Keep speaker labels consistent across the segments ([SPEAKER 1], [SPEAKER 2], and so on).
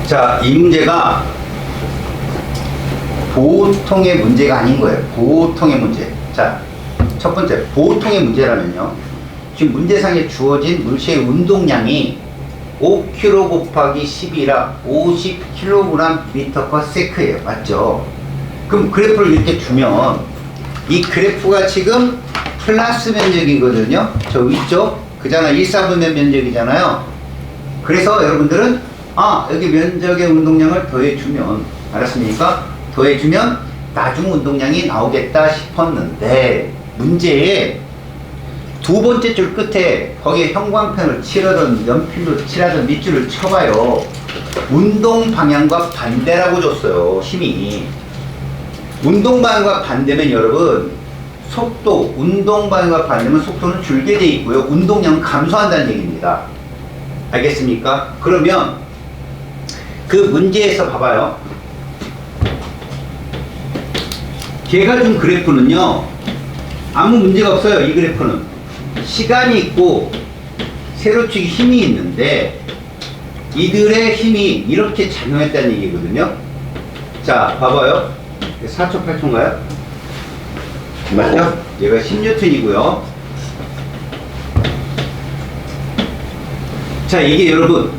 [SPEAKER 1] 자, 이 문제가 보통의 문제가 아닌 거예요. 보통의 문제. 자, 첫 번째, 보통의 문제라면요. 지금 문제상에 주어진 물체의 운동량이 5kg 곱하기 10이라 50kg/m예요. 맞죠? 그럼 그래프를 이렇게 주면 이 그래프가 지금 플러스 면적이거든요. 저 위쪽 그잖아 1/4분의 면적이잖아요. 그래서 여러분들은 여기 면적의 운동량을 더해주면, 알았습니까? 더해주면 나중 운동량이 나오겠다 싶었는데, 문제에 두 번째 줄 끝에 거기에 형광펜을 칠하던 연필로 칠하던 밑줄을 쳐봐요. 운동 방향과 반대라고 줬어요. 힘이 운동 방향과 반대면 여러분, 속도, 운동 방향과 반대면 속도는 줄게 돼 있고요. 운동량은 감소한다는 얘기입니다. 알겠습니까? 그러면 그 문제에서 봐봐요. 걔가 준 그래프는요, 아무 문제가 없어요. 이 그래프는 시간이 있고 세로축이 힘이 있는데 이들의 힘이 이렇게 작용했다는 얘기거든요. 자, 봐봐요. 4초 8초인가요? 맞죠? 얘가 10N이고요. 자, 이게 여러분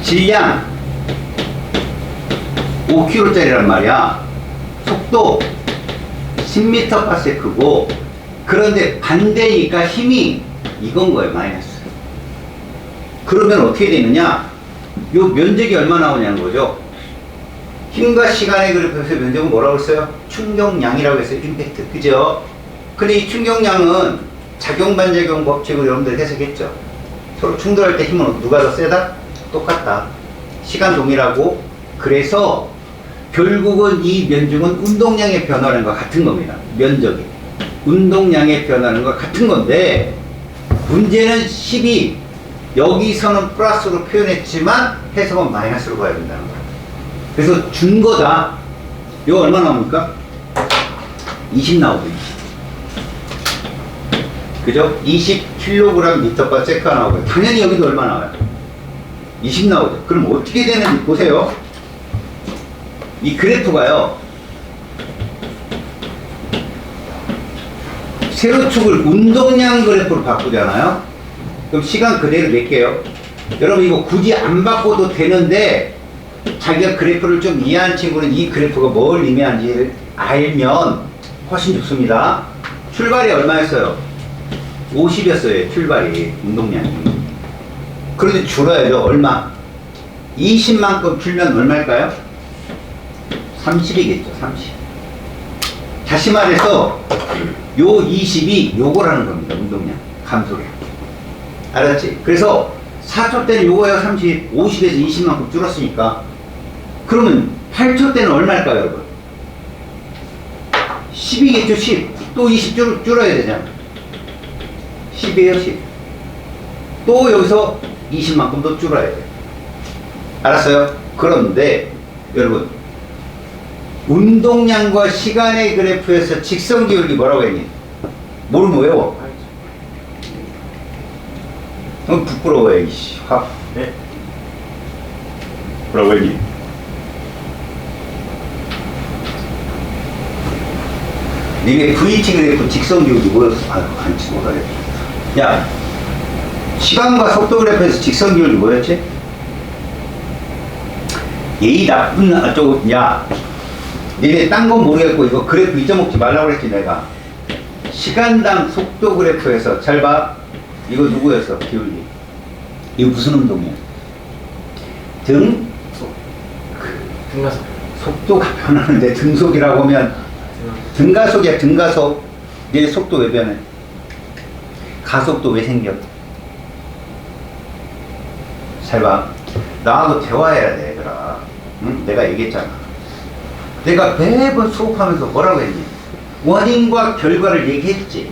[SPEAKER 1] 질량 5kg짜리란 말이야. 속도 10m/s고 그런데 반대니까 힘이 이건 거예요. 마이너스. 그러면 어떻게 되느냐, 요 면적이 얼마 나오냐는 거죠. 힘과 시간의 그래프에서 면적은 뭐라고 했어요? 충격량이라고 했어요. 임팩트. 그죠? 근데 이 충격량은 작용반작용 법칙으로 여러분들 해석했죠. 서로 충돌할 때 힘은 누가 더 세다? 똑같다. 시간 동일하고. 그래서 결국은 이 면적은 운동량의 변화라는 것 같은 겁니다. 면적이 운동량의 변화라는 것 같은 건데, 문제는 10이 여기서는 플러스로 표현했지만 해석은 마이너스로 가야 된다는 거예요. 그래서 준 거다. 이거 얼마 나옵니까? 20 나오죠. 20. 그죠? 20kg/m/s가 나오고요. 당연히 여기도 얼마 나와요? 20 나오죠. 그럼 어떻게 되는지 보세요. 이 그래프가요, 세로축을 운동량 그래프로 바꾸잖아요. 그럼 시간 그대로 낼게요. 여러분 이거 굳이 안 바꿔도 되는데, 자기가 그래프를 좀 이해한 친구는 이 그래프가 뭘 의미하는지 알면 훨씬 좋습니다. 출발이 얼마였어요? 50이었어요. 출발이, 운동량이. 그런데 줄어야죠. 얼마? 20만큼 줄면 얼마일까요? 30이겠죠. 30. 다시 말해서 요 20이 요거라는 겁니다. 운동량 감소량. 알았지? 그래서 4초 때는 요거야 30, 50에서 20만큼 줄었으니까, 그러면 8초 때는 얼마일까요, 여러분? 10이겠죠. 10. 또 20 줄어야 되잖아. 10이에요. 10. 또 여기서 20만큼 더 줄어야 돼. 알았어요? 그런데 여러분, 운동량과 시간의 그래프에서 직선기울기 뭐라고 했니? 모르면 외워. 부끄러워요. 이씨. 확.
[SPEAKER 2] 네.
[SPEAKER 1] 뭐라고 했니? 니네 V치 그래프 직선기울기 뭐였어? 안치 못하겠다. 야, 시간과 속도 그래프에서 직선기울기 뭐였지? 예의 나쁜 야, 니네 딴 건 모르겠고 이거 그래프 잊어먹지 말라고 그랬지 내가. 시간당 속도 그래프에서 잘 봐. 이거 누구였어? 기울기. 이거 무슨 운동이야?
[SPEAKER 2] 등가속.
[SPEAKER 1] 속도가 변하는데 등속이라고 하면 등가속이야. 등가속. 내 속도 왜 변해? 가속도 왜 생겨? 잘 봐. 나하고 대화해야 돼, 얘들아. 응? 내가 얘기했잖아. 내가 매번 수업하면서 뭐라고 했니? 원인과 결과를 얘기했지.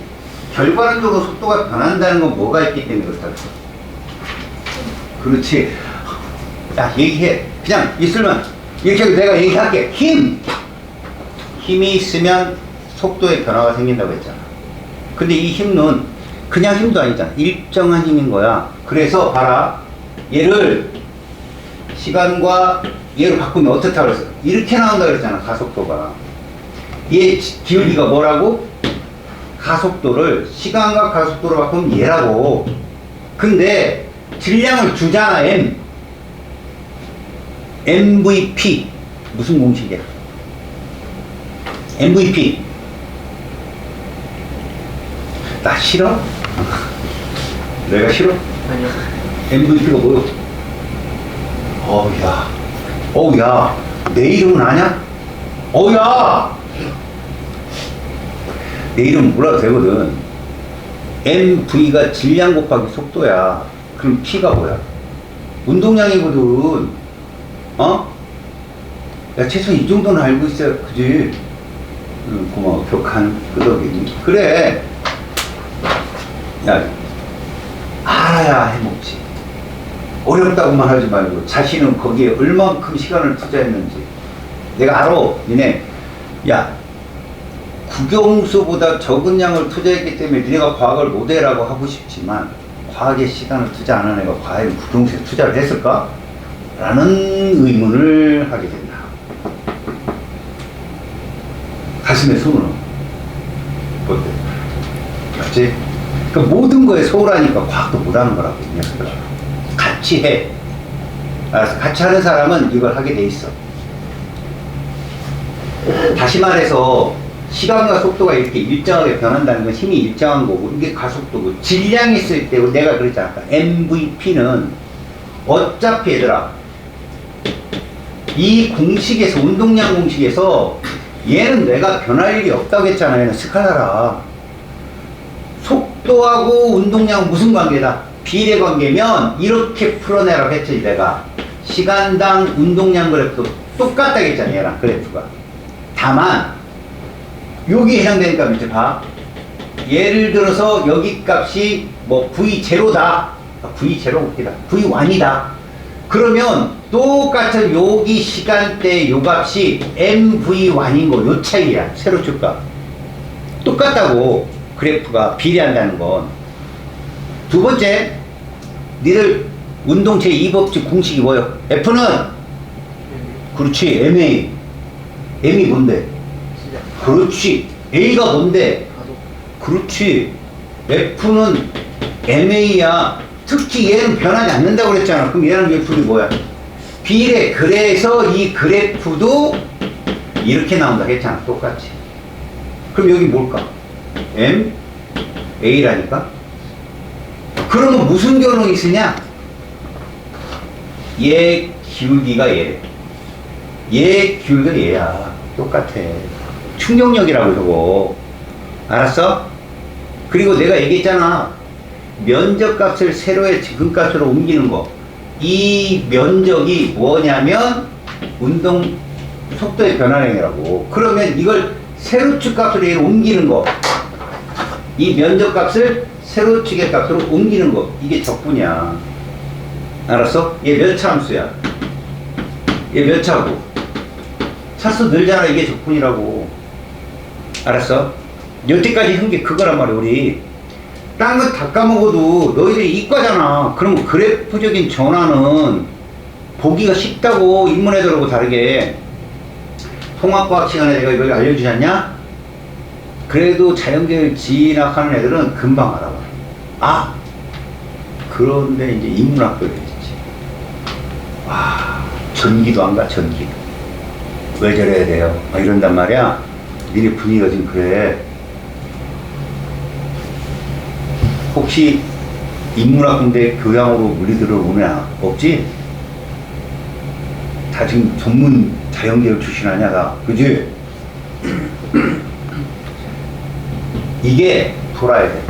[SPEAKER 1] 결과론적으로 속도가 변한다는 건 뭐가 있기 때문에 그렇다고. 그렇지. 야, 얘기해. 그냥 있으면 이렇게 내가 얘기할게. 힘이 있으면 속도의 변화가 생긴다고 했잖아. 근데 이 힘은 그냥 힘도 아니잖아. 일정한 힘인 거야. 그래서 봐라. 얘를 시간과 얘로 바꾸면 어떻다 그랬어? 이렇게 나온다 그랬잖아, 가속도가. 얘 기울기가 뭐라고? 가속도를 시간과 가속도로 바꾸면 얘라고. 근데 질량을 주잖아, M. MVP. 무슨 공식이야? MVP. 나 싫어? 내가 싫어?
[SPEAKER 2] 아니요.
[SPEAKER 1] MVP가 뭐요? 어우야, 내 이름은 아냐? 어우야! 내 이름 몰라도 되거든. MV가 질량 곱하기 속도야. 그럼 P가 뭐야? 운동량이거든. 어? 야, 최소한 이 정도는 알고 있어야, 그지? 고마워. 격한 끄덕이니. 그래. 야, 알아야 해먹지. 어렵다고만 하지 말고 자신은 거기에 얼만큼 시간을 투자했는지 내가 알아. 니네, 야, 국영수보다 적은 양을 투자했기 때문에 니네가 과학을 못해라고 하고 싶지만 과학에 시간을 투자 안 하는 애가 과연 국영수에 투자를 했을까? 라는 의문을 하게 된다. 가슴에 손을 어때? 그렇지? 그 모든 거에 소홀하니까 과학도 못하는 거라고, 이 녀석들아. 같이 해. 알았어. 같이 하는 사람은 이걸 하게 돼 있어. 다시 말해서 시간과 속도가 이렇게 일정하게 변한다는 건 힘이 일정한 거고, 이게 가속도고, 질량이 있을 때 내가 그랬잖아. MVP는 어차피 얘들아, 이 공식에서, 운동량 공식에서 얘는 내가 변할 일이 없다고 했잖아. 얘는 스칼라라. 속도하고 운동량은 무슨 관계다? 비례 관계면 이렇게 풀어내라고 했지. 내가 시간당 운동량 그래프도 똑같다고 했잖아. 얘랑 그래프가. 다만 여기 해당되니까 밑에 봐. 예를 들어서 여기 값이 뭐 V0다. V0 웃기다. V1이다. 그러면 똑같은 여기 시간대 요 값이 MV1인 거, 요 차이야. 세로 줄값. 똑같다고. 그래프가 비례한다는 건. 두 번째, 니들 운동 제2법칙 공식이 뭐예요? F는? 그렇지, MA. M이 뭔데? 그렇지. A가 뭔데? 그렇지. F는 MA야. 특히 얘는 변하지 않는다고 그랬잖아. 그럼 얘랑 얘 풀이 뭐야? 비례. 그래서 이 그래프도 이렇게 나온다 했잖아. 똑같이. 그럼 여기 뭘까? M? A라니까? 그러면 무슨 결론이 있으냐? 얘 기울기가 얘. 얘 기울기가 얘야. 똑같아. 충격력이라고 저거. 알았어? 그리고 내가 얘기했잖아. 면적값을 세로의 지근값으로 옮기는 거. 이 면적이 뭐냐면 운동 속도의 변화량이라고. 그러면 이걸 세로축 값으로 얘를 옮기는 거. 이 면적값을 세로축의 값으로 옮기는 거. 이게 적분이야. 알았어? 얘 몇 차 함수야? 얘 몇 차고? 차수 늘잖아. 이게 적분이라고. 알았어? 여태까지 한 게 그거란 말이야. 우리 딴 거 다 까먹어도 너희들이 이과잖아. 그럼 그래프적인 전환은 보기가 쉽다고. 인문 애들하고 다르게. 통합과학 시간에 내가 이걸 알려주지 않냐? 그래도 자연계열 진학하는 애들은 금방 알아봐. 아, 그런데 이제 인문학교를 했지. 와, 전기도 안 가, 전기. 왜 저래야 돼요? 막 이런단 말이야. 니네 분위기가 지금 그래. 혹시 인문학군대 교양으로 물리 들어오면 없지? 다 지금 전문 자연계열 출신 아니야, 다. 그지? 이게 돌아야 돼.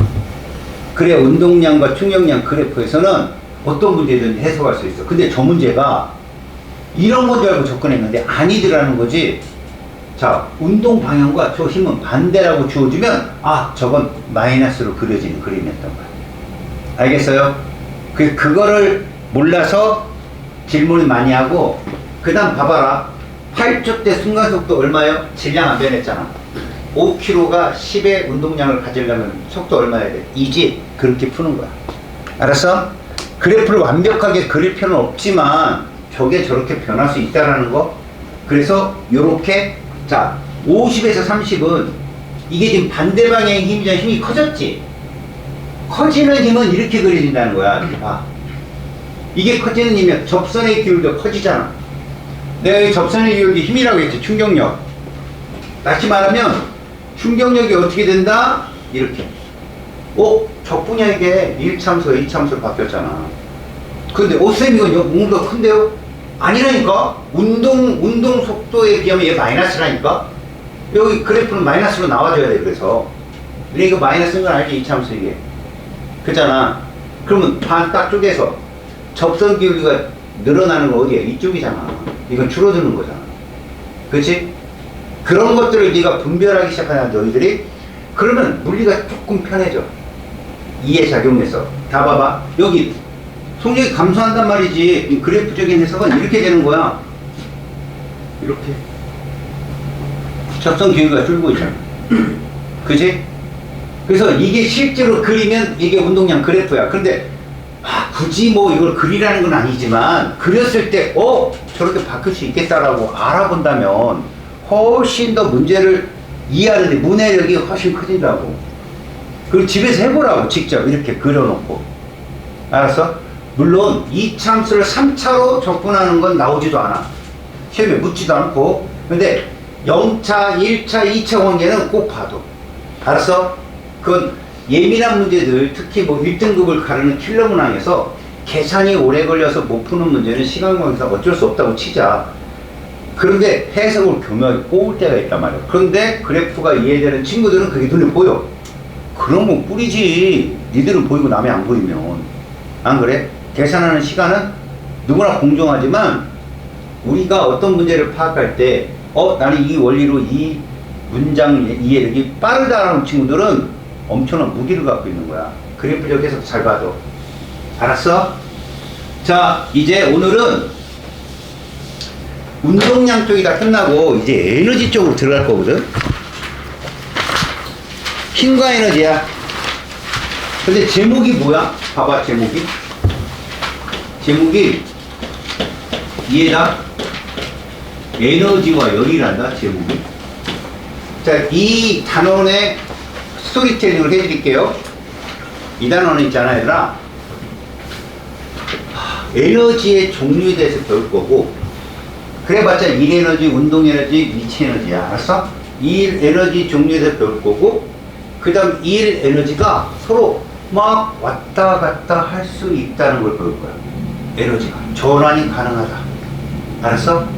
[SPEAKER 1] 그래, 운동량과 충격량 그래프에서는 어떤 문제든지 해석할 수 있어. 근데 저 문제가 이런 건 줄 알고 접근했는데 아니더라는 거지. 자, 운동 방향과 저 힘은 반대라고 주어주면, 아, 저건 마이너스로 그려지는 그림이었던 거야. 알겠어요? 그거를 몰라서 질문을 많이 하고, 그 다음 봐봐라. 8초 때 순간속도 얼마요? 질량 안 변했잖아. 5kg가 10의 운동량을 가지려면 속도 얼마야 돼? 2지? 그렇게 푸는 거야. 알았어? 그래프를 완벽하게 그릴 필요는 없지만 저게 저렇게 변할 수 있다라는 거. 그래서 요렇게 자 50에서 30은 이게 지금 반대 방향의 힘이잖아. 힘이 커졌지. 커지는 힘은 이렇게 그려진다는 거야. 이렇게 봐. 이게 커지는 힘이야. 접선의 기울기가 커지잖아. 내가 이 접선의 기울기 힘이라고 했지. 충격력. 다시 말하면 충격력이 어떻게 된다? 이렇게. 적분이야 이게 1참수가 2참수로 바뀌었잖아. 근데 쌤 이건 뭔가 큰데요? 아니라니까? 운동 속도에 비하면 얘 마이너스라니까? 여기 그래프는 마이너스로 나와줘야 돼. 그래서 근데 이거 마이너스인 건 알지? 2참수 이게 그잖아. 그러면 반 딱 쪼개서 접선 기울기가 늘어나는 거 어디야? 이쪽이잖아. 이건 줄어드는 거잖아. 그렇지? 그런 것들을 네가 분별하기 시작하냐 너희들이. 그러면 물리가 조금 편해져. 이해 작용해서. 다 봐봐. 여기 속력이 감소한단 말이지. 이 그래프적인 해석은 이렇게 되는 거야. 이렇게 접선 기울기가 줄고 있잖아. 그치? 그래서 이게 실제로 그리면 이게 운동량 그래프야. 근데 굳이 뭐 이걸 그리라는 건 아니지만 그렸을 때 저렇게 바뀔 수 있겠다라고 알아본다면 훨씬 더 문제를 이해하는데 문해력이 훨씬 커진다고. 그리고 집에서 해보라고. 직접 이렇게 그려놓고. 알았어? 물론 이 참수를 3차로 접근하는 건 나오지도 않아. 시험에 묻지도 않고. 근데 0차, 1차, 2차 관계는 꼭 봐도. 알았어? 그건 예민한 문제들, 특히 뭐 1등급을 가르는 킬러 문항에서 계산이 오래 걸려서 못 푸는 문제는 시간 관계상 어쩔 수 없다고 치자. 그런데 해석을 교묘하게 꼬을 때가 있단 말이야. 그런데 그래프가 이해되는 친구들은 그게 눈에 보여. 그런 건 뿌리지. 니들은 보이고 남이 안 보이면. 안 그래? 계산하는 시간은 누구나 공정하지만 우리가 어떤 문제를 파악할 때 나는 이 원리로 이 문장 이해력이 빠르다라는 친구들은 엄청난 무기를 갖고 있는 거야. 그래프적 해석 잘 봐줘. 알았어? 자, 이제 오늘은 운동량 쪽이 다 끝나고 이제 에너지 쪽으로 들어갈 거거든. 힘과 에너지야. 근데 제목이 뭐야? 봐봐, 제목이 이해다? 에너지와 열이란다. 제목이. 자, 이 단원의 스토리텔링을 해드릴게요. 이 단원은 있잖아 얘들아, 에너지의 종류에 대해서 배울 거고, 그래봤자 일에너지, 운동에너지, 위치에너지야. 알았어? 일 에너지 종류에 대해서 배울 거고, 그 다음 일 에너지가 서로 막 왔다 갔다 할 수 있다는 걸 배울 거야. 에너지가 전환이 가능하다. 알았어?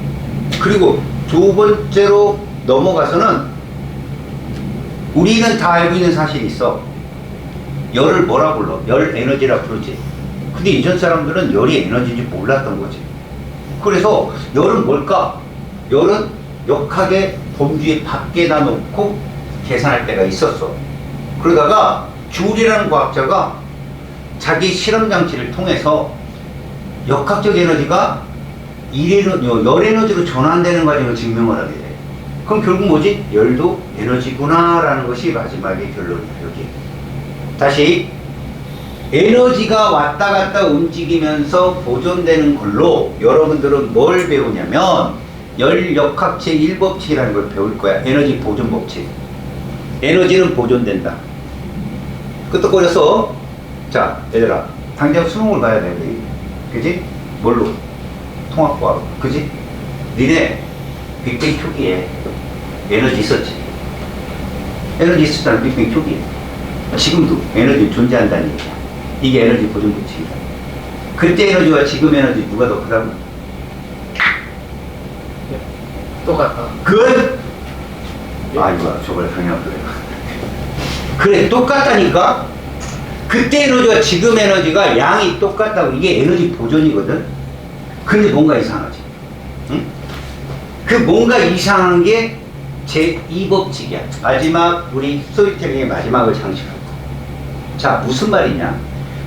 [SPEAKER 1] 그리고 두 번째로 넘어가서는 우리는 다 알고 있는 사실이 있어. 열을 뭐라 불러? 열 에너지라 부르지. 근데 이전 사람들은 열이 에너지인지 몰랐던 거지. 그래서 열은 뭘까? 열은 역학의 범주에 밖에다 놓고 계산할 때가 있었어. 그러다가 줄이라는 과학자가 자기 실험 장치를 통해서 역학적 에너지가 열 에너지로 전환되는 과정을 증명을 하게 돼. 그럼 결국 뭐지? 열도 에너지구나 라는 것이 마지막의 결론이야. 여기 다시 에너지가 왔다 갔다 움직이면서 보존되는 걸로 여러분들은 뭘 배우냐면 열역학체 1법칙이라는 걸 배울 거야. 에너지 보존 법칙. 에너지는 보존된다. 끄떡거려서. 자, 얘들아, 당장 수능을 봐야 돼. 우리. 그지? 뭘로? 통합과로. 그지? 니네 빅뱅 초기에 에너지 있었지. 에너지 있었다는 빅뱅 초기에. 지금도 에너지 존재한다는 얘기야. 이게 에너지 보존 법칙이다. 그때 에너지와 지금 에너지 누가 더 크다고?
[SPEAKER 2] 똑같다.
[SPEAKER 1] 그? 이거 저걸 강요한 거야. 그래, 똑같다니까? 그때 에너지와 지금 에너지가 양이 똑같다고. 이게 에너지 보존이거든? 근데 뭔가 이상하지. 응? 그 뭔가 이상한 게 제2법칙이야. 마지막, 우리 스토리텔링의 마지막을 장식하고. 자, 무슨 말이냐?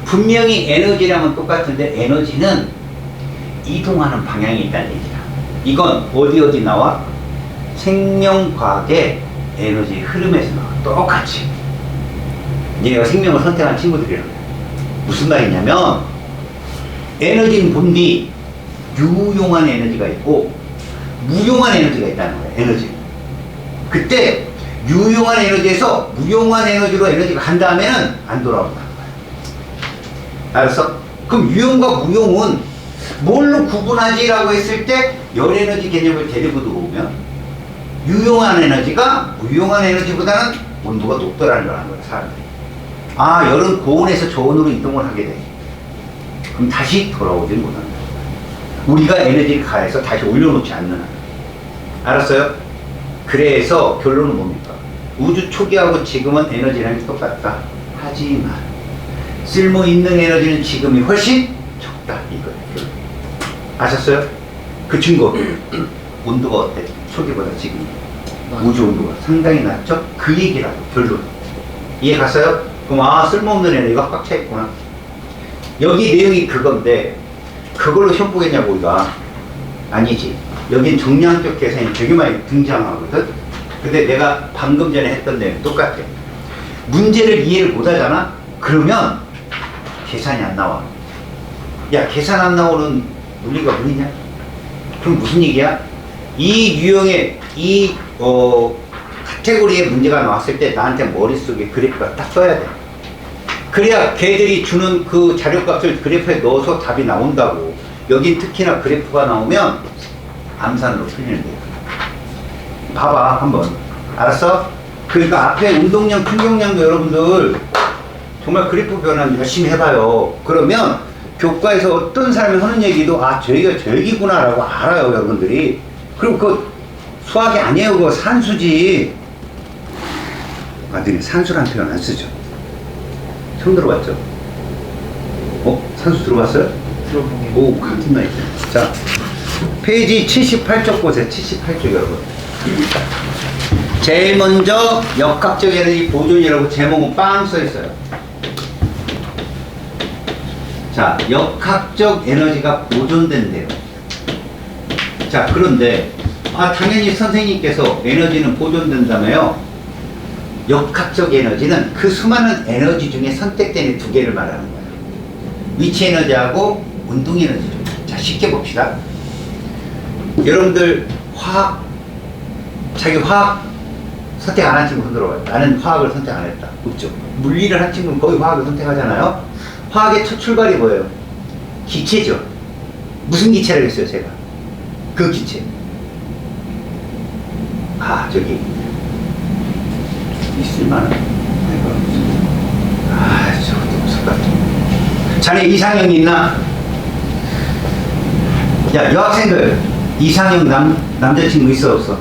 [SPEAKER 1] 분명히 에너지랑은 똑같은데 에너지는 이동하는 방향이 있다는 얘기야. 이건 어디 나와? 생명과학의 에너지 흐름에서 나와. 똑같이. 얘가 생명을 선택한 친구들이라고. 무슨 말이냐면 에너지는 본디 유용한 에너지가 있고 무용한 에너지가 있다는 거예요. 에너지. 그때 유용한 에너지에서 무용한 에너지로 에너지가 간 다음에는 안 돌아온다는 거예요. 알았어? 그럼 유용과 무용은 뭘로 구분하지라고 했을 때 열 에너지 개념을 데리고 들어오면 유용한 에너지가 무용한 에너지보다는 온도가 높더라는 거라는 거예요. 사람들이. 아, 열은 고온에서 저온으로 이동을 하게 돼. 그럼 다시 돌아오질 못한다. 우리가 에너지를 가해서 다시 올려놓지 않는 한. 알았어요? 그래서 결론은 뭡니까? 우주 초기하고 지금은 에너지량이 똑같다. 하지만 쓸모있는 에너지는 지금이 훨씬 적다. 이거예요. 결론. 아셨어요? 그 증거. 온도가 어때? 초기보다 지금. 우주 온도가 상당히 낮죠? 그 얘기라고. 결론. 이해 갔어요? 그럼 아, 쓸모없는 에너지가 꽉 차 있구나. 여기 내용이 그건데 그걸로 시험 보겠냐고 우리가. 아니지. 여긴 정량적 계산이 되게 많이 등장하거든. 근데 내가 방금 전에 했던 내용 똑같아. 문제를 이해를 못 하잖아? 그러면 계산이 안 나와. 야, 계산 안 나오는 논리가 뭐냐? 그럼 무슨 얘기야? 이 유형의 카테고리의 문제가 나왔을 때 나한테 머릿속에 그래프가 딱 써야 돼. 그래야 걔들이 주는 그 자료값을 그래프에 넣어서 답이 나온다고. 여긴 특히나 그래프가 나오면 암산으로 풀리는 거야. 봐봐 한번. 알았어? 그러니까 앞에 운동량, 충격량도 여러분들 정말 그래프 변환 열심히 해봐요. 그러면 교과에서 어떤 사람이 하는 얘기도 아, 저기가 저 얘기구나 라고 알아요, 여러분들이. 그리고 그 수학이 아니에요. 그거 산수지. 아, 너네 산수라는 표현 안 쓰죠? 처음 들어봤죠? 산수 들어봤어요?
[SPEAKER 2] 들어보긴.
[SPEAKER 1] 오, 같은 나이. 자, 페이지 78쪽 보세요. 78쪽 여러분. 제일 먼저 역학적 에너지 보존이라고 제목은 빵 써있어요. 자, 역학적 에너지가 보존된대요. 자, 그런데 당연히 선생님께서 에너지는 보존된다며요. 역학적 에너지는 그 수많은 에너지 중에 선택된 두 개를 말하는 거예요. 위치 에너지하고 운동 에너지. 자, 쉽게 봅시다. 여러분들 자기 화학 선택 안 한 친구 흔들어봐요. 나는 화학을 선택 안 했다. 없죠. 물리를 한 친구는 거의 화학을 선택하잖아요. 화학의 첫 출발이 뭐예요? 기체죠. 무슨 기체라고 했어요, 제가? 그 기체. 저기 있을만한. 저것도 없을 것 같아. 자네 이상형이 있나? 야, 여학생들 이상형 남자친구 있어 없어?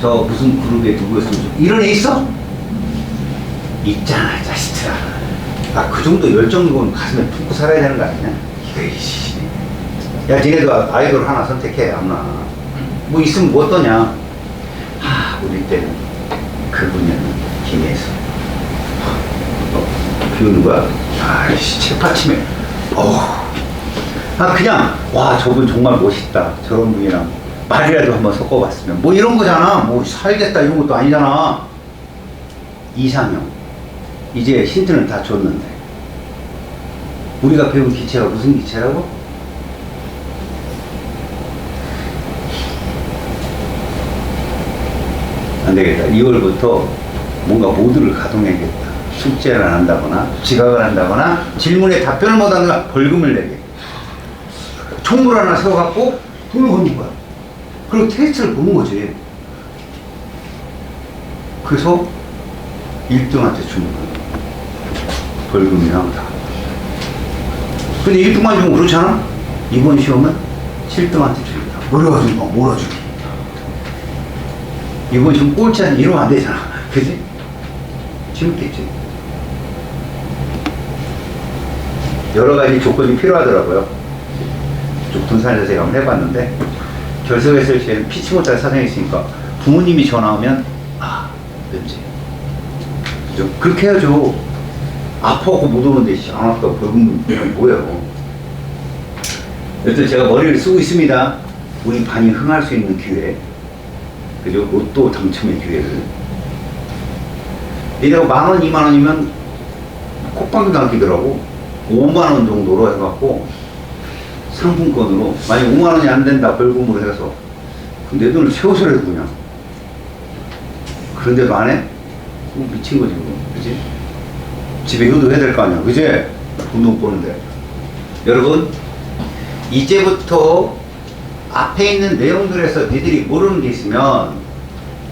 [SPEAKER 1] 저 무슨 그룹에 누구였으면 좋겠어? 이런 애 있어? 있잖아, 자식들아. 그 정도 열정이면 가슴에 품고 살아야 되는 거 아니냐? 이거이씨. 야, 니네도 아이돌 하나 선택해, 아무나. 뭐 있으면 뭐 어떠냐? 우리 때는 그분이었는 김혜수. 비우는 거야? 책받침에. 그냥, 와, 저분 정말 멋있다. 저런 분이랑 말이라도 한번 섞어봤으면. 뭐 이런 거잖아. 뭐 살겠다 이런 것도 아니잖아. 이상형. 이제 힌트는 다 줬는데. 우리가 배운 기체가 무슨 기체라고? 안 되겠다. 2월부터 뭔가 모두를 가동해야겠다. 숙제를 안 한다거나, 지각을 한다거나, 질문에 답변을 못 하거나 벌금을 내게. 총물 하나 세워갖고 돈을 거는 거야. 그리고 테스트를 보는 거지. 그래서 1등한테 주는 거야. 벌금이랑 다. 근데 1등만 주면 그렇잖아? 이번 시험은 7등한테 줍니다. 뭐래가지고 몰아주기. 이번 시험 꼴찌 아니 이러면 안 되잖아. 그지? 재밌겠지? 여러 가지 조건이 필요하더라고요. 쪽 등산에서 제가 한번 해봤는데, 결석했을 때는 피치 못할 사정이 있으니까 부모님이 전화 오면, 면제. 그렇게 해야죠. 아파갖고 못 오는데, 안 왔다고 벌금 뭐예요. 여튼 제가 머리를 쓰고 있습니다. 우리 반이 흥할 수 있는 기회. 그죠? 로또 당첨의 기회를. 이래가 10,000원, 20,000원이면 콧방귀 남기더라고. 50,000원 정도로 해갖고 상품권으로 만약 5만 원이 안 된다 벌금으로 해서 그럼 내 돈을 세워서라도 그냥 그런데도 안 해? 미친 거지 그거 그지? 집에 효도해야 될 거 아니야 그지? 돈도 못 버는데 여러분 이제부터 앞에 있는 내용들에서 니들이 모르는 게 있으면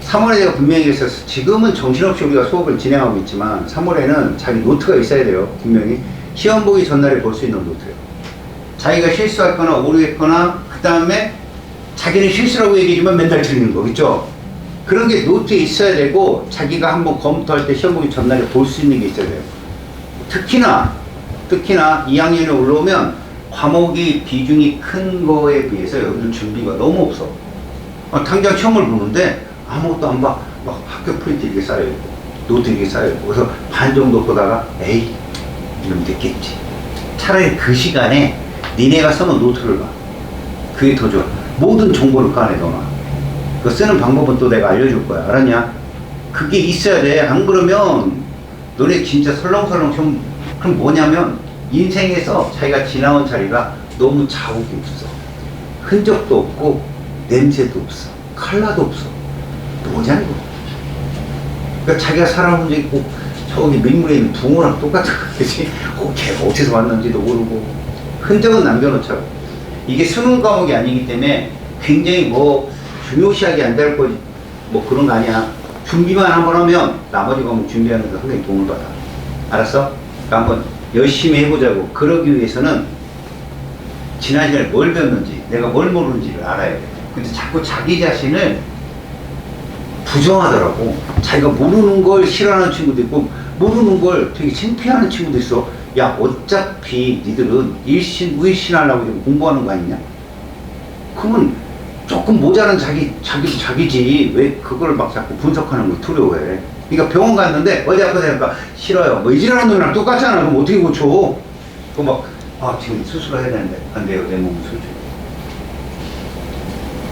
[SPEAKER 1] 3월에 내가 분명히 했었어. 지금은 정신없이 우리가 수업을 진행하고 있지만 3월에는 자기 노트가 있어야 돼요. 분명히 시험 보기 전날에 볼 수 있는 노트예요. 자기가 실수했거나 오류했거나 그 다음에 자기는 실수라고 얘기하지만 맨날 틀리는 거 있죠? 그런 게 노트에 있어야 되고 자기가 한번 검토할 때 시험 보기 전날에 볼 수 있는 게 있어야 돼요. 특히나 2학년에 올라오면 과목이 비중이 큰 거에 비해서 여러분들 준비가 너무 없어. 당장 시험을 보는데 아무것도 안 봐. 막 학교 프린트 이렇게 쌓여있고 노트 이렇게 쌓여있고 그래서 반 정도 보다가 에이 이러면 됐겠지. 차라리 그 시간에 니네가 써놓은 노트를 봐. 그게 더 좋아. 모든 정보를 까내 너나. 그거 쓰는 방법은 또 내가 알려줄 거야. 알았냐? 그게 있어야 돼. 안 그러면 너네 진짜 설렁설렁 시험. 그럼 뭐냐면 인생에서 자기가 지나온 자리가 너무 자국이 없어. 흔적도 없고 냄새도 없어. 컬러도 없어. 뭐냐 이거. 그러니까 자기가 살아본 적이 꼭 저기 민물에 있는 붕어랑 똑같은 거지. 걔가 어디서 왔는지도 모르고 흔적은 남겨놓자고. 이게 수능 과목이 아니기 때문에 굉장히 뭐 중요시하게 안 될 거지 뭐 그런 거 아니야. 준비만 한번 하면 나머지 과목 준비하는 데 상당히 도움을 받아. 알았어? 그러니까 한번 열심히 해보자고. 그러기 위해서는 지난 시간에 뭘 배웠는지 내가 뭘 모르는지를 알아야 돼. 근데 자꾸 자기 자신을 부정하더라고. 자기가 모르는 걸 싫어하는 친구도 있고 모르는 걸 되게 창피하는 친구도 있어. 야 어차피 니들은 일신 우일신 하려고 지금 공부하는 거 아니냐? 그러면 조금 모자란 자기도 자기지 왜 그걸 막 자꾸 분석하는 거 두려워해. 그러니까 병원 갔는데 어디 아프다니까 싫어요. 뭐 이지라는 놈이랑 똑같잖아. 그럼 어떻게 고쳐? 그 막 지금 수술을 해야 되는데 안 돼요. 내 몸은 수술.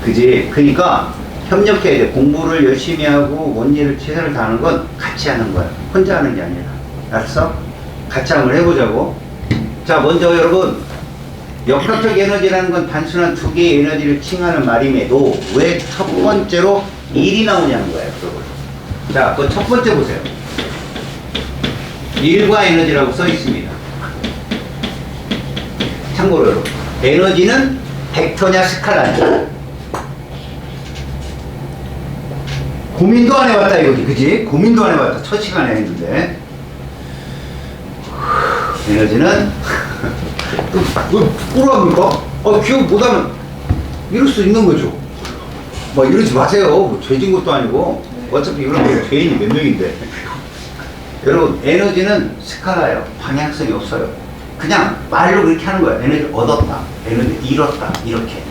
[SPEAKER 1] 그지? 그러니까 협력해야 돼. 공부를 열심히 하고 원리를 최선을 다하는 건 같이 하는 거야. 혼자 하는 게 아니라. 알았어? 같이 한번 해보자고. 자, 먼저 여러분, 역학적 에너지라는 건 단순한 두 개의 에너지를 칭하는 말임에도 왜 첫 번째로 1이 나오냐는 거예요. 여러분. 자, 그 첫 번째 보세요. 1과 에너지라고 써 있습니다. 참고로 여러분, 에너지는 벡터냐 스칼라냐. 고민도 안 해봤다 이거지, 그지? 고민도 안 해봤다. 첫 시간에 했는데. 에너지는 부끄러워합니까? 기억 못하면 이럴 수 있는 거죠. 뭐 이러지 마세요. 뭐 죄진 것도 아니고 어차피 이런 게 죄인이 몇 명인데. 여러분 에너지는 스칼라예요. 방향성이 없어요. 그냥 말로 그렇게 하는 거예요. 에너지 얻었다, 에너지 잃었다 이렇게.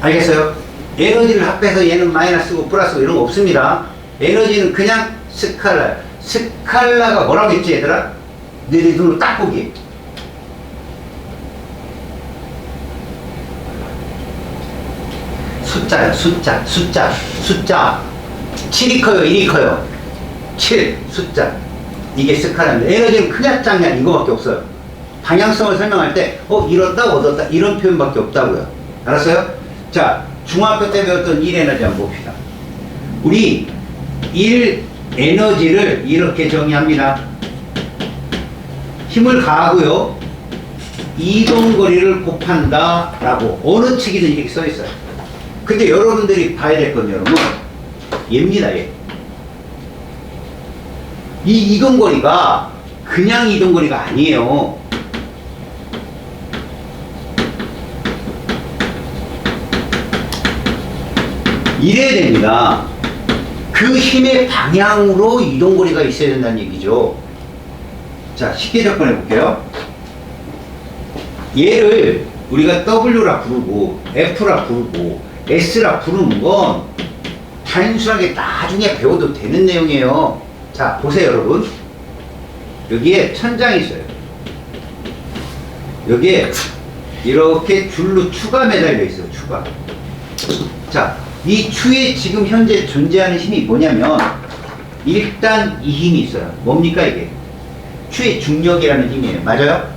[SPEAKER 1] 알겠어요? 에너지를 합해서 얘는 마이너스고 플러스고 이런 거 없습니다. 에너지는 그냥 스칼라예요. 스칼라가 뭐라고 했지 얘들아? 너희 눈으로 딱 보기. 숫자요. 숫자 7이 커요 1이 커요. 7 숫자. 이게 스칼라인데 에너지는 크냐 작냐 이거밖에 없어요. 방향성을 설명할 때 잃었다 얻었다 이런 표현밖에 없다고요. 알았어요? 자, 중학교 때 배웠던 1 에너지 한번 봅시다. 우리 1 에너지를 이렇게 정의합니다. 힘을 가하고요 이동거리를 곱한다 라고 어느 측이든 이렇게 써 있어요. 근데 여러분들이 봐야 될 건 여러분 얘입니다. 얘. 이 이동거리가 그냥 이동거리가 아니에요. 이래야 됩니다. 그 힘의 방향으로 이동거리가 있어야 된다는 얘기죠. 자, 쉽게 접근해 볼게요. 얘를 우리가 W라 부르고 F라 부르고 S라 부르는 건 단순하게 나중에 배워도 되는 내용이에요. 자, 보세요 여러분. 여기에 천장이 있어요. 여기에 이렇게 줄로 추가 매달려 있어요. 추가. 자, 이 추에 지금 현재 존재하는 힘이 뭐냐면 일단 이 힘이 있어요. 뭡니까 이게? 추의 중력이라는 힘이에요. 맞아요?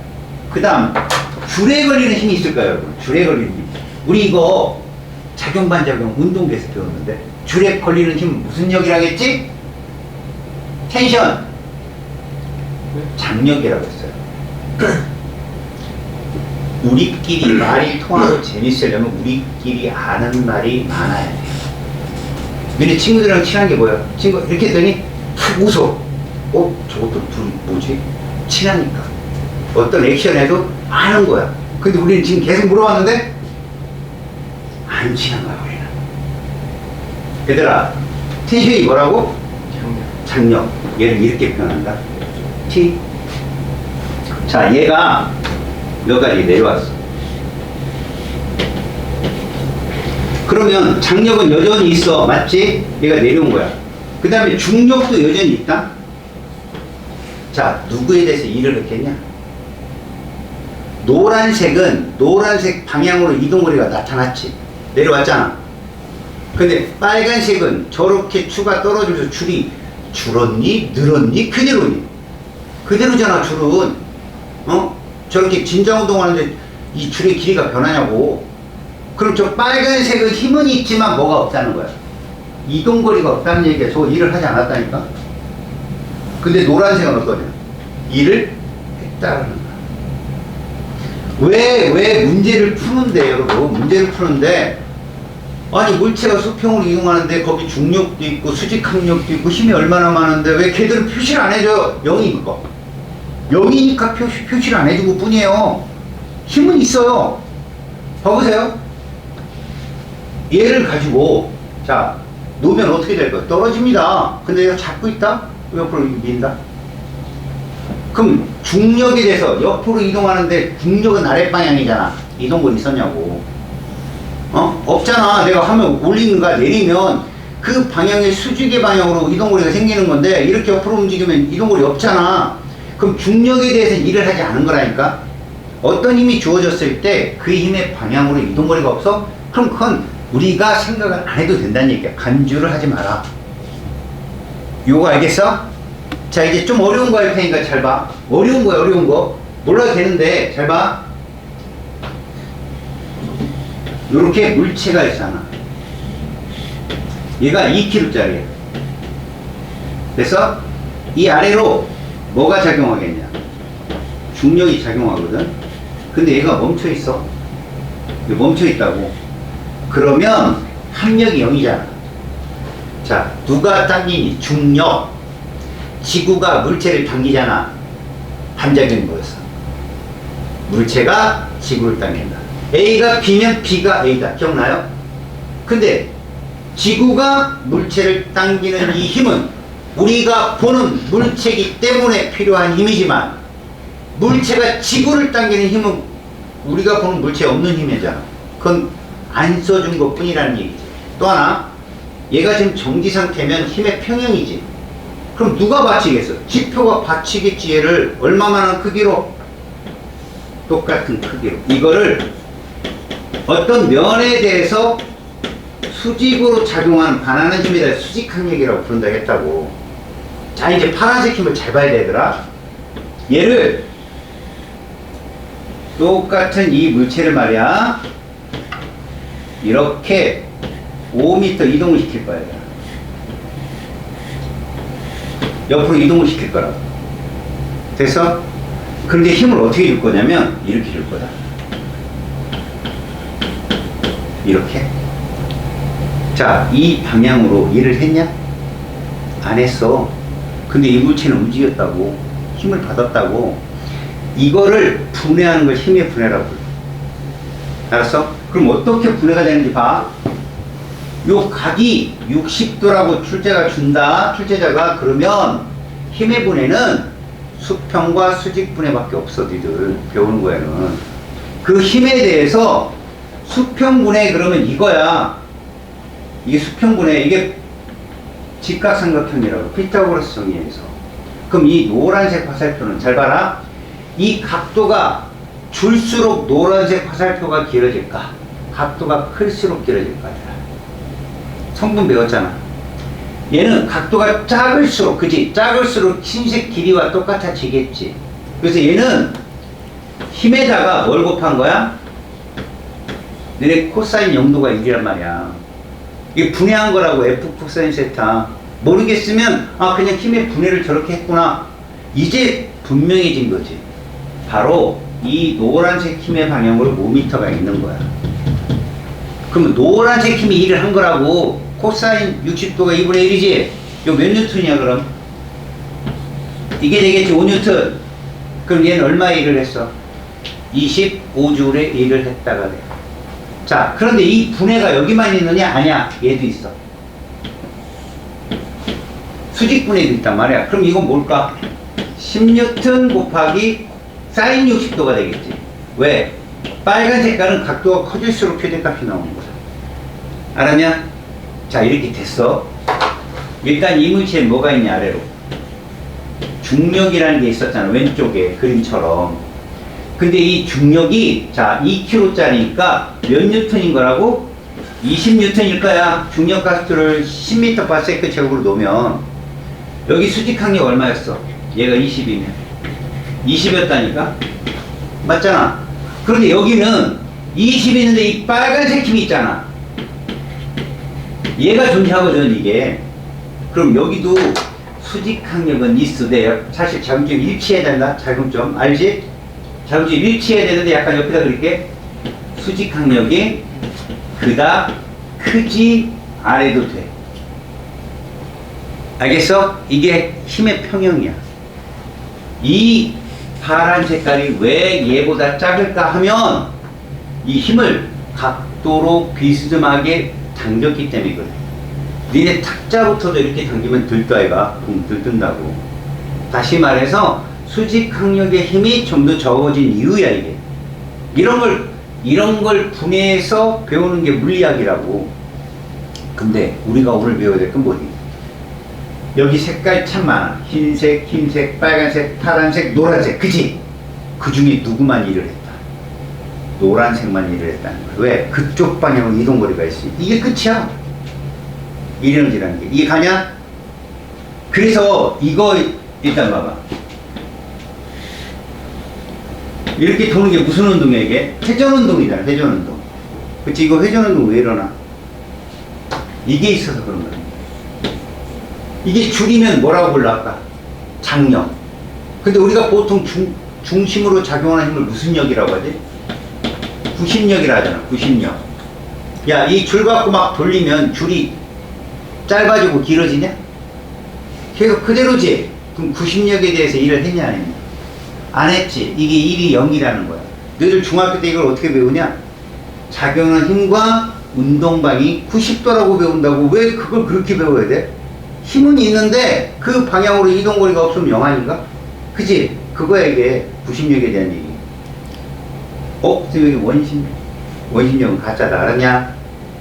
[SPEAKER 1] 그 다음 줄에 걸리는 힘이 있을까요, 여러분? 줄에 걸리는 힘. 우리 이거 작용 반작용 운동에서 배웠는데 줄에 걸리는 힘은 무슨 역이라겠지? 텐션. 장력이라고 했어요. 우리끼리 말이 통하고 재밌으려면 우리끼리 아는 말이 많아야 돼요. 너네 친구들이랑 친한 게 뭐야? 친구 이렇게 했더니 툭 웃어. 저것도 둘이 뭐지? 친하니까. 어떤 액션에도 아는 거야. 근데 우리는 지금 계속 물어봤는데 안 친한 거야, 우리는. 얘들아, 텐션이 뭐라고? 장력. 얘를 이렇게 표현한다. T. 자, 얘가 여기까지 내려왔어. 그러면 장력은 여전히 있어. 맞지? 얘가 내려온 거야. 그 다음에 중력도 여전히 있다. 자, 누구에 대해서 일을 했겠냐? 노란색은 노란색 방향으로 이동거리가 나타났지. 내려왔잖아. 근데 빨간색은 저렇게 추가 떨어져서 줄이 줄었니? 늘었니? 그대로니? 그대로잖아, 줄은. 저렇게 진자운동 하는데 이 줄의 길이가 변하냐고. 그럼 저 빨간색은 힘은 있지만 뭐가 없다는 거야. 이동거리가 없다는 얘기야. 저거 일을 하지 않았다니까. 근데 노란색은 어떠냐? 일을 했다는 거야. 왜 문제를 푸는데, 여러분? 문제를 푸는데, 아니, 물체가 수평으로 이동하는데 거기 중력도 있고 수직항력도 있고 힘이 얼마나 많은데 왜 걔들은 표시를 안 해줘요? 0이니까. 0이니까 표시를 안 해주고 뿐이에요. 힘은 있어요. 봐보세요. 얘를 가지고, 자, 놓으면 어떻게 될 거야? 떨어집니다. 근데 얘가 잡고 있다? 옆으로 민다? 그럼 중력에 대해서 옆으로 이동하는데 중력은 아랫방향이잖아. 이동거리 있었냐고. 없잖아. 내가 하면 올리는가 내리면 그 방향의 수직의 방향으로 이동거리가 생기는 건데 이렇게 옆으로 움직이면 이동거리 없잖아. 그럼 중력에 대해서 일을 하지 않은 거라니까. 어떤 힘이 주어졌을 때 그 힘의 방향으로 이동거리가 없어? 그럼 그건 우리가 생각을 안 해도 된다는 얘기야. 간주를 하지 마라. 요거 알겠어? 자, 이제 좀 어려운 거 할 테니까 잘 봐. 어려운 거야, 어려운 거. 몰라도 되는데 잘 봐. 요렇게 물체가 있잖아. 얘가 2kg짜리야. 그래서 이 아래로 뭐가 작용하겠냐? 중력이 작용하거든. 근데 얘가 멈춰 있어. 멈춰 있다고. 그러면 합력이 0이잖아. 자, 누가 당기니? 중력. 지구가 물체를 당기잖아. 반작용이 뭐였어? 물체가 지구를 당긴다. A가 B면 B가 A다. 기억나요? 근데 지구가 물체를 당기는 이 힘은 우리가 보는 물체이기 때문에 필요한 힘이지만 물체가 지구를 당기는 힘은 우리가 보는 물체에 없는 힘이잖아. 그건 안 써준 것 뿐이라는 얘기지. 또 하나, 얘가 지금 정지 상태면 힘의 평형이지. 그럼 누가 받치겠어? 지표가 받치겠지. 얘를 얼마만한 크기로? 똑같은 크기로. 이거를 어떤 면에 대해서 수직으로 작용하는 반하는 힘에 대해 수직항력이라고 부른다 했다고. 자, 이제 파란색 힘을 잘 봐야 되더라. 얘를 똑같은 이 물체를 말이야, 이렇게 5m 이동을 시킬 거야. 옆으로 이동을 시킬 거라고. 됐어? 그런데 힘을 어떻게 줄 거냐면 이렇게 줄 거다. 이렇게. 자, 이 방향으로 일을 했냐? 안 했어. 근데 이 물체는 움직였다고. 힘을 받았다고. 이거를 분해하는 걸 힘의 분해라고 불러. 알았어? 그럼 어떻게 분해가 되는지 봐. 요 각이 60도라고 출제가 준다. 출제자가. 그러면 힘의 분해는 수평과 수직 분해밖에 없어. 니들 배우는 거에는. 그 힘에 대해서 수평분해 그러면 이거야. 이게 수평분해. 이게 직각삼각형이라고. 피타고라스 정의에서. 그럼 이 노란색 화살표는 잘 봐라. 이 각도가 줄수록 노란색 화살표가 길어질까? 각도가 클수록 길어질까? 성분 배웠잖아. 얘는 각도가 작을수록, 그지? 작을수록 흰색 길이와 똑같아지겠지. 그래서 얘는 힘에다가 뭘 곱한 거야? 너네 코사인 0도가 1이란 말이야. 이게 분해한 거라고, F 코사인 세타. 모르겠으면, 아, 그냥 힘의 분해를 저렇게 했구나. 이제 분명해진 거지. 바로 이 노란색 힘의 방향으로 5m가 있는 거야. 그럼 노란색 힘이 일을 한 거라고. 코사인 60도가 2분의 1이지? 이거 몇 뉴턴이야, 그럼? 이게 되겠지, 5뉴턴. 그럼 얘는 얼마 일을 했어? 25줄의 일을 했다가 돼. 자, 그런데 이 분해가 여기만 있느냐? 아니야. 얘도 있어. 수직 분해도 있단 말이야. 그럼 이건 뭘까? 10뉴턴 곱하기 사인 60도가 되겠지. 왜? 빨간 색깔은 각도가 커질수록 최대값이 나오는 거야. 알았냐? 자, 이렇게 됐어. 일단 이 물체에 뭐가 있냐, 아래로. 중력이라는 게 있었잖아, 왼쪽에 그림처럼. 근데 이 중력이, 자, 2kg짜리니까 몇 뉴턴인 거라고? 20뉴턴일 거야. 중력 가스를 10m/s 제곱으로 놓으면 여기 수직항력 얼마였어? 얘가 20이면 20이었다니까? 맞잖아. 그런데 여기는 20 있는데 이 빨간색 힘이 있잖아. 얘가 존재하거든, 이게. 그럼 여기도 수직항력은 있으되, 사실 자금점 일치해야 된다. 자금점 알지? 자금점 일치해야 되는데 약간 옆에다 그릴게. 수직항력이 그닥 크지 않아도 돼. 알겠어? 이게 힘의 평형이야. 이 파란 색깔이 왜 얘보다 작을까 하면 이 힘을 각도로 비스듬하게 당겼기 때문에 그래. 니네 탁자부터도 이렇게 당기면 들떠, 아이가. 들뜬다고. 다시 말해서 수직항력의 힘이 좀 더 적어진 이유야, 이게. 이런 걸 분해해서 배우는 게 물리학이라고. 근데 우리가 오늘 배워야 될 건 뭐니? 여기 색깔 참 많아. 흰색, 흰색, 빨간색, 파란색, 노란색. 그치? 그 중에 누구만 일을 했다? 노란색만 일을 했다는 거야. 왜? 그쪽 방향으로 이동거리가 있으니. 이게 끝이야. 이런지라는 게. 이게 가냐? 그래서 이거 일단 봐봐. 이렇게 도는 게 무슨 운동이야, 이게? 회전운동이잖아, 회전운동. 그치? 이거 회전운동 왜 일어나? 이게 있어서 그런 거야. 이게 줄이면 뭐라고 불러, 아까? 장력. 근데 우리가 보통 중심으로 작용하는 힘을 무슨 역이라고 하지? 구심력이라 하잖아, 구심력. 야, 이 줄 갖고 막 돌리면 줄이 짧아지고 길어지냐? 계속 그대로지? 그럼 구심력에 대해서 일을 했냐, 안 했냐? 안 했지. 이게 1이 0이라는 거야. 너희들 중학교 때 이걸 어떻게 배우냐? 작용하는 힘과 운동방이 90도라고 배운다고. 왜 그걸 그렇게 배워야 돼? 힘은 있는데 그 방향으로 이동거리가 없으면 0 아닌가? 그치? 그거야, 이게 구심력에 대한 얘기. 여기 원심력은 가짜다. 알았냐?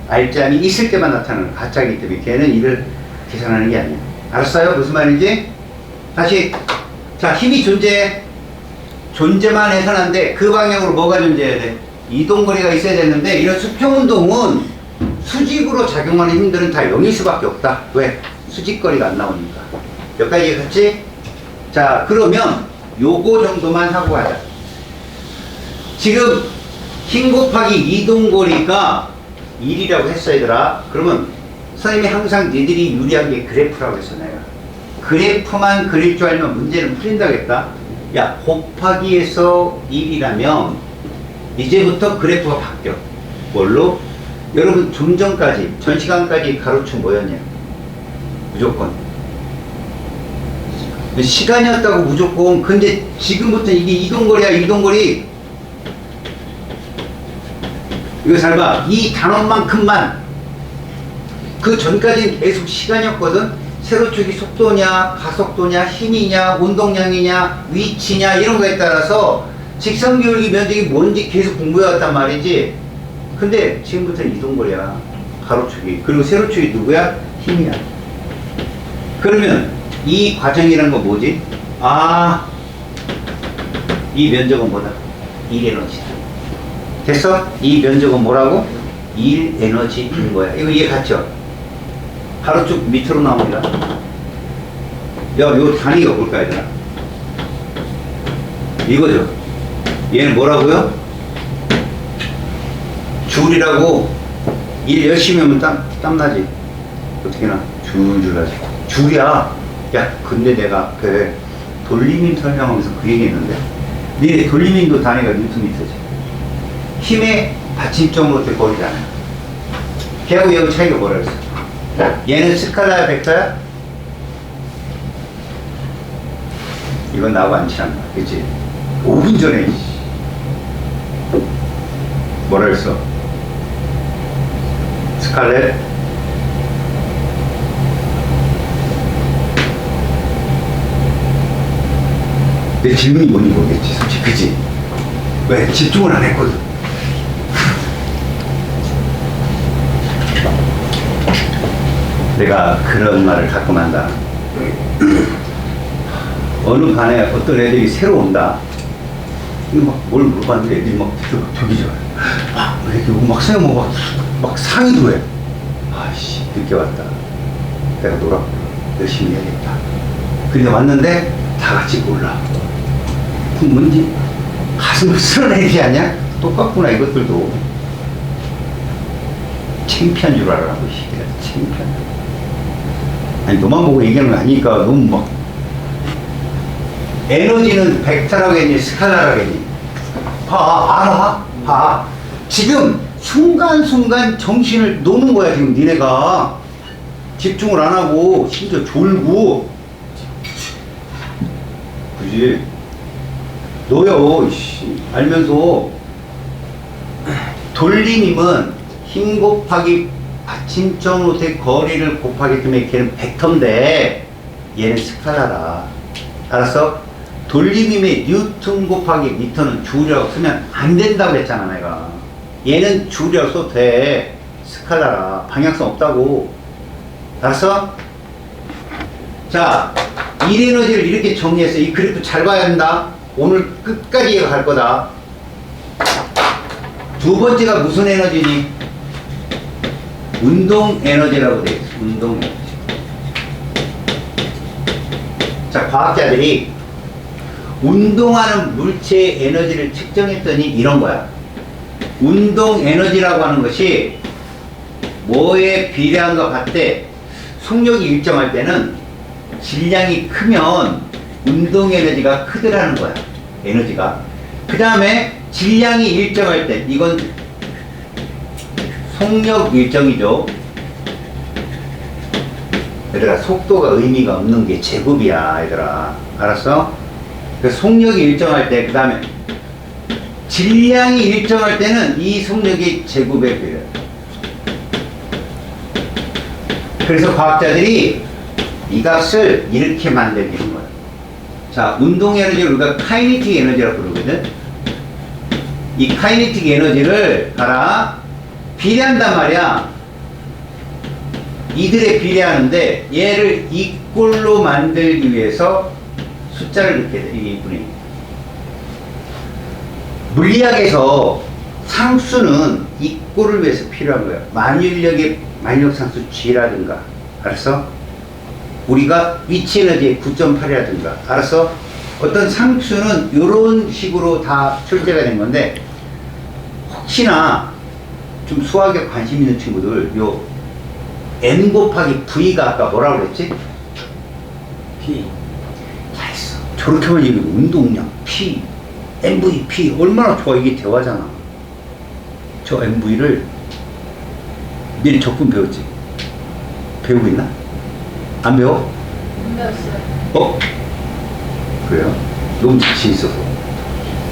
[SPEAKER 1] 알짬이 있을 때만 나타나는 가짜이기 때문에 걔는 이를 계산하는 게 아니야. 알았어요? 무슨 말인지? 다시. 자, 힘이 존재만 해서는 안 돼. 그 방향으로 뭐가 존재해야 돼? 이동거리가 있어야 되는데, 이런 수평운동은 수직으로 작용하는 힘들은 다 0일 수밖에 없다. 왜? 수직거리가 안 나오니까. 여기까지 갔지? 자, 그러면 요거 정도만 하고 가자. 지금 힘 곱하기 이동거리가 1이라고 했어, 얘들아. 그러면 선생님이 항상 니들이 유리한 게 그래프라고 했어, 내가. 그래프만 그릴 줄 알면 문제는 풀린다겠다. 야, 곱하기에서 1이라면 이제부터 그래프가 바뀌어. 뭘로? 여러분, 좀 전까지, 전 시간까지 가로축 뭐였냐? 무조건 시간이었다고. 무조건. 근데 지금부터 이게 이동거리야, 이동거리. 이거 잘 봐. 이 단원만큼만. 그 전까지는 계속 시간이었거든. 세로축이 속도냐, 가속도냐, 힘이냐, 운동량이냐, 위치냐, 이런 거에 따라서 직선기울기 면적이 뭔지 계속 공부해왔단 말이지. 근데 지금부터는 이동거리야, 가로축이. 그리고 세로축이 누구야? 힘이야. 그러면 이 과정이란 건 뭐지? 아, 이 면적은 뭐다? 1에너지다. 됐어? 이 면적은 뭐라고? 1에너지인 거야. 이거 이해 갔죠? 가로축 밑으로 나옵니다. 야, 요 단위가 뭘까, 얘들아? 이거죠. 얘는 뭐라고요? 줄이라고. 일 열심히 하면 땀나지. 어떻게나 줄줄 하지. 줄이야. 야, 근데 내가 앞에 돌리민 설명하면서 그 얘기 했는데, 니네 돌리민도 단위가 뉴턴미터지. 힘의 받침점으로 때 거리잖아. 걔하고 얘하고 차이가 뭐라 그랬어? 얘는 스칼라야, 벡터야? 이건 나하고 안 친한다. 그치? 5분 전에, 뭐라 그랬어? 스칼렛? 내 질문이 뭔지 모르겠지, 솔직히. 그치? 왜? 집중을 안 했거든. 내가 그런 말을 가끔 한다. 어느 반에 어떤 애들이 새로 온다. 뭘 물어봤는데 애들이 막 되게 좋아해. 왜 이렇게 막상 막 상의도 해. 아이씨, 늦게 왔다. 내가 놀았구나. 열심히 해야겠다. 근데 왔는데 다 같이 몰라. 그 뭔지 가슴을 쓸어내지 않냐? 똑같구나, 이것들도. 창피한 줄 알아라고, 시기라. 창피한. 아니, 너만 보고 얘기하는 거 아니니까 너무 막. 에너지는 벡터라고 했니, 스칼라라고 했니? 알아? 봐. 지금 순간순간 정신을 놓는 거야, 지금 니네가. 집중을 안 하고, 심지어 졸고. 그지? 너요, 이씨. 알면서. 돌림임은 힘 곱하기 받침점으로 된 거리를 곱하기 때문에 걔는 벡터인데, 얘는 스칼라라. 알았어? 돌림임의 뉴턴 곱하기 미터는 줄이라고 쓰면 안 된다고 했잖아, 내가. 얘는 줄이라고 써도 돼. 스칼라라. 방향성 없다고. 알았어? 자, 일 에너지를 이렇게 정리했어. 이 그래프 잘 봐야 한다. 오늘 끝까지 얘가 갈 거다. 두 번째가 무슨 에너지니? 운동 에너지라고 돼 있어. 운동 에너지. 자, 과학자들이 운동하는 물체의 에너지를 측정했더니 이런 거야. 운동 에너지라고 하는 것이 뭐에 비례한가 봤대. 속력이 일정할 때는 질량이 크면 운동 에너지가 크더라는 거야. 에너지가. 그 다음에 질량이 일정할 때, 이건 속력 일정이죠. 얘들아, 속도가 의미가 없는 게 제곱이야, 얘들아. 알았어? 그 속력이 일정할 때, 그 다음에 질량이 일정할 때는 이 속력이 제곱에 비례. 그래서 과학자들이 이 값을 이렇게 만들기는 거야. 자, 운동 에너지를 우리가 카이네틱 에너지라고 부르거든. 이 카이네틱 에너지를 봐라. 비례한단 말이야. 이들에 비례하는데 얘를 이꼴로 만들기 위해서 숫자를 넣게 돼. 이게 2분의 1. 물리학에서 상수는 이꼴을 위해서 필요한 거야. 만율력의 만력상수 G라든가. 알았어? 우리가 위치 에너지의 9.8이라든가. 알았어? 어떤 상수는 이런 식으로 다 출제가 된 건데, 혹시나 좀 수학에 관심 있는 친구들, 요 M 곱하기 V가 아까 뭐라고 그랬지? P. 잘했어. 저렇게만 얘기해. 운동량 P, MVP. 얼마나 좋아. 이게 대화잖아. 저 MV를 니네 적분 배웠지? 배우고 있나? 안 배워?
[SPEAKER 3] 안 배웠어요.
[SPEAKER 1] 어? 그래요? 너무 자신 있어서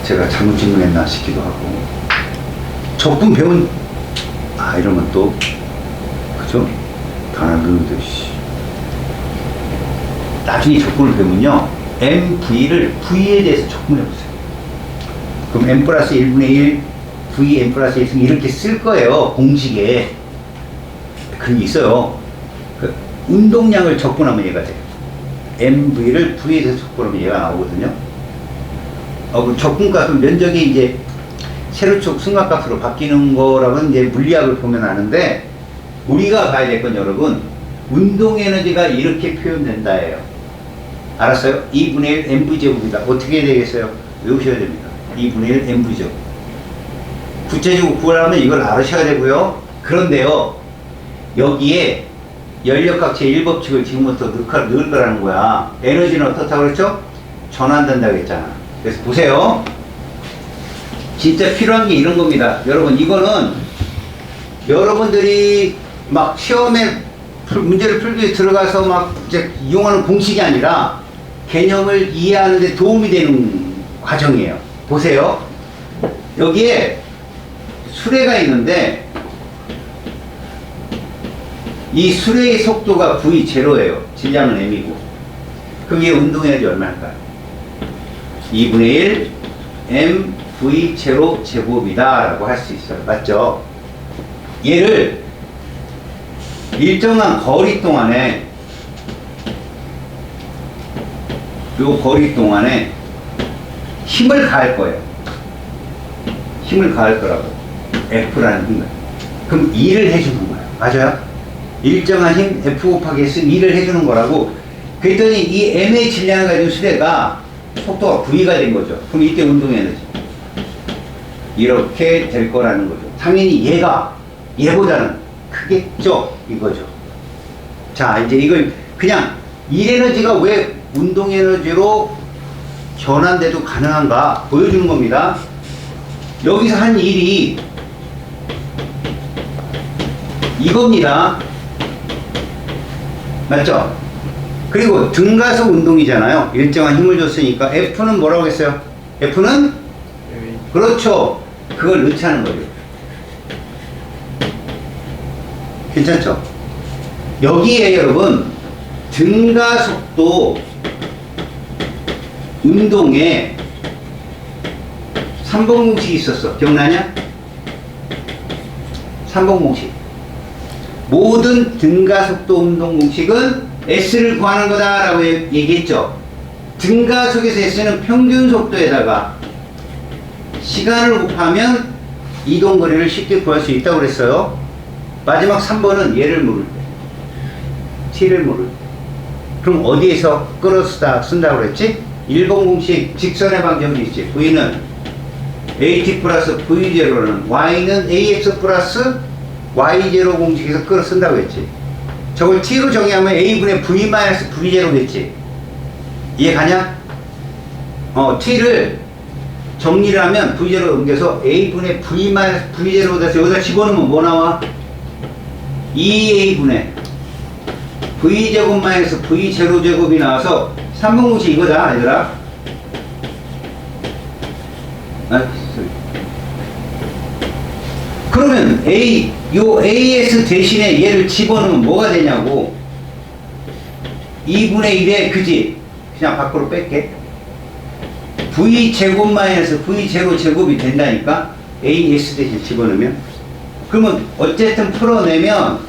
[SPEAKER 1] 제가 잘못 질문했나 싶기도 하고. 적분 배운, 이러면 또, 그죠? 단어들도, 나중에 적분을 배우면요, MV를 V에 대해서 적분해보세요. 그럼 M 플러스 1분의 1, V M 플러스 1 이렇게 쓸 거예요, 공식에. 그런 게 있어요. 그 운동량을 적분하면 얘가 돼요. MV를 V에 대해서 적분하면 얘가 나오거든요. 그 적분값은 면적이 이제 세로축 승각값으로 바뀌는 거라고는 이제 물리학을 보면 아는데, 우리가 봐야 될 건 여러분, 운동 에너지가 이렇게 표현된다예요. 알았어요? 2분의 1 MV 제곱이다. 어떻게 되겠어요? 외우셔야 됩니다. 2분의 1 mv죠. 구체적으로 구하려면 이걸 알으셔야 되고요. 그런데요, 여기에 연력학체 1법칙을 지금부터 넣을 거라는 거야. 에너지는 어떻다고 그랬죠? 전환된다고 했잖아. 그래서 보세요. 진짜 필요한 게 이런 겁니다. 여러분, 이거는 여러분들이 막 시험에 문제를 풀기 위해 들어가서 막 이제 이용하는 공식이 아니라 개념을 이해하는 데 도움이 되는 과정이에요. 보세요. 여기에 수레가 있는데 이 수레의 속도가 V0예요. 질량은 m이고. 그럼 얘 운동에너지 얼마일까요? 2분의 1 mv0 제곱이다 라고 할 수 있어요. 맞죠? 얘를 일정한 거리 동안에 요 거리 동안에 힘을 가할 거예요. 힘을 가할 거라고. F라는 힘을. 그럼 2를 해주는 거예요. 맞아요? 일정한 힘 F 곱하기 S 2를 해주는 거라고. 그랬더니 이 M의 질량을 가진 수레가 속도가 V가 된 거죠. 그럼 이때 운동 에너지 이렇게 될 거라는 거죠. 당연히 얘보다는 크겠죠. 이거죠. 자, 이제 이걸 그냥 일 에너지가 왜 운동 에너지로 전환돼도 가능한가 보여주는 겁니다. 여기서 한 일이 이겁니다. 맞죠? 그리고 등가속 운동이잖아요. 일정한 힘을 줬으니까 F는 뭐라고 했어요? F는? 그렇죠. 그걸 넣자는 거죠. 괜찮죠? 여기에 여러분 등가속도 운동에 3번 공식이 있었어. 기억나냐? 3번 공식. 모든 등가속도 운동 공식은 S를 구하는 거다라고 얘기했죠. 등가속에서 S는 평균 속도에다가 시간을 곱하면 이동거리를 쉽게 구할 수 있다고 그랬어요. 마지막 3번은 얘를 모를 때, T를 모를 때. 그럼 어디에서 끌어쓰다 쓴다고 그랬지? 1번 공식 직선의 방정식 있지. V는 AT 플러스 V0는 Y는 AX 플러스 Y0 공식에서 끌어 쓴다고 했지. 저걸 T로 정의하면 A분의 V 마이너스 V0 겠지. 이해 가냐? T를 정리를 하면 V0로 옮겨서 A분의 V 마이너스 V0 돼서 여기다 집어넣으면 뭐 나와? 2A분의 V제곱 마이너스 V0 제곱이 나와서 3번 공식 이거다, 얘들아. 그러면 요 AS 대신에 얘를 집어넣으면 뭐가 되냐고. 2분의 1에 그지? 그냥 밖으로 뺄게. V제곱 마이너스 V0 제곱이 된다니까? AS 대신 집어넣으면. 그러면 어쨌든 풀어내면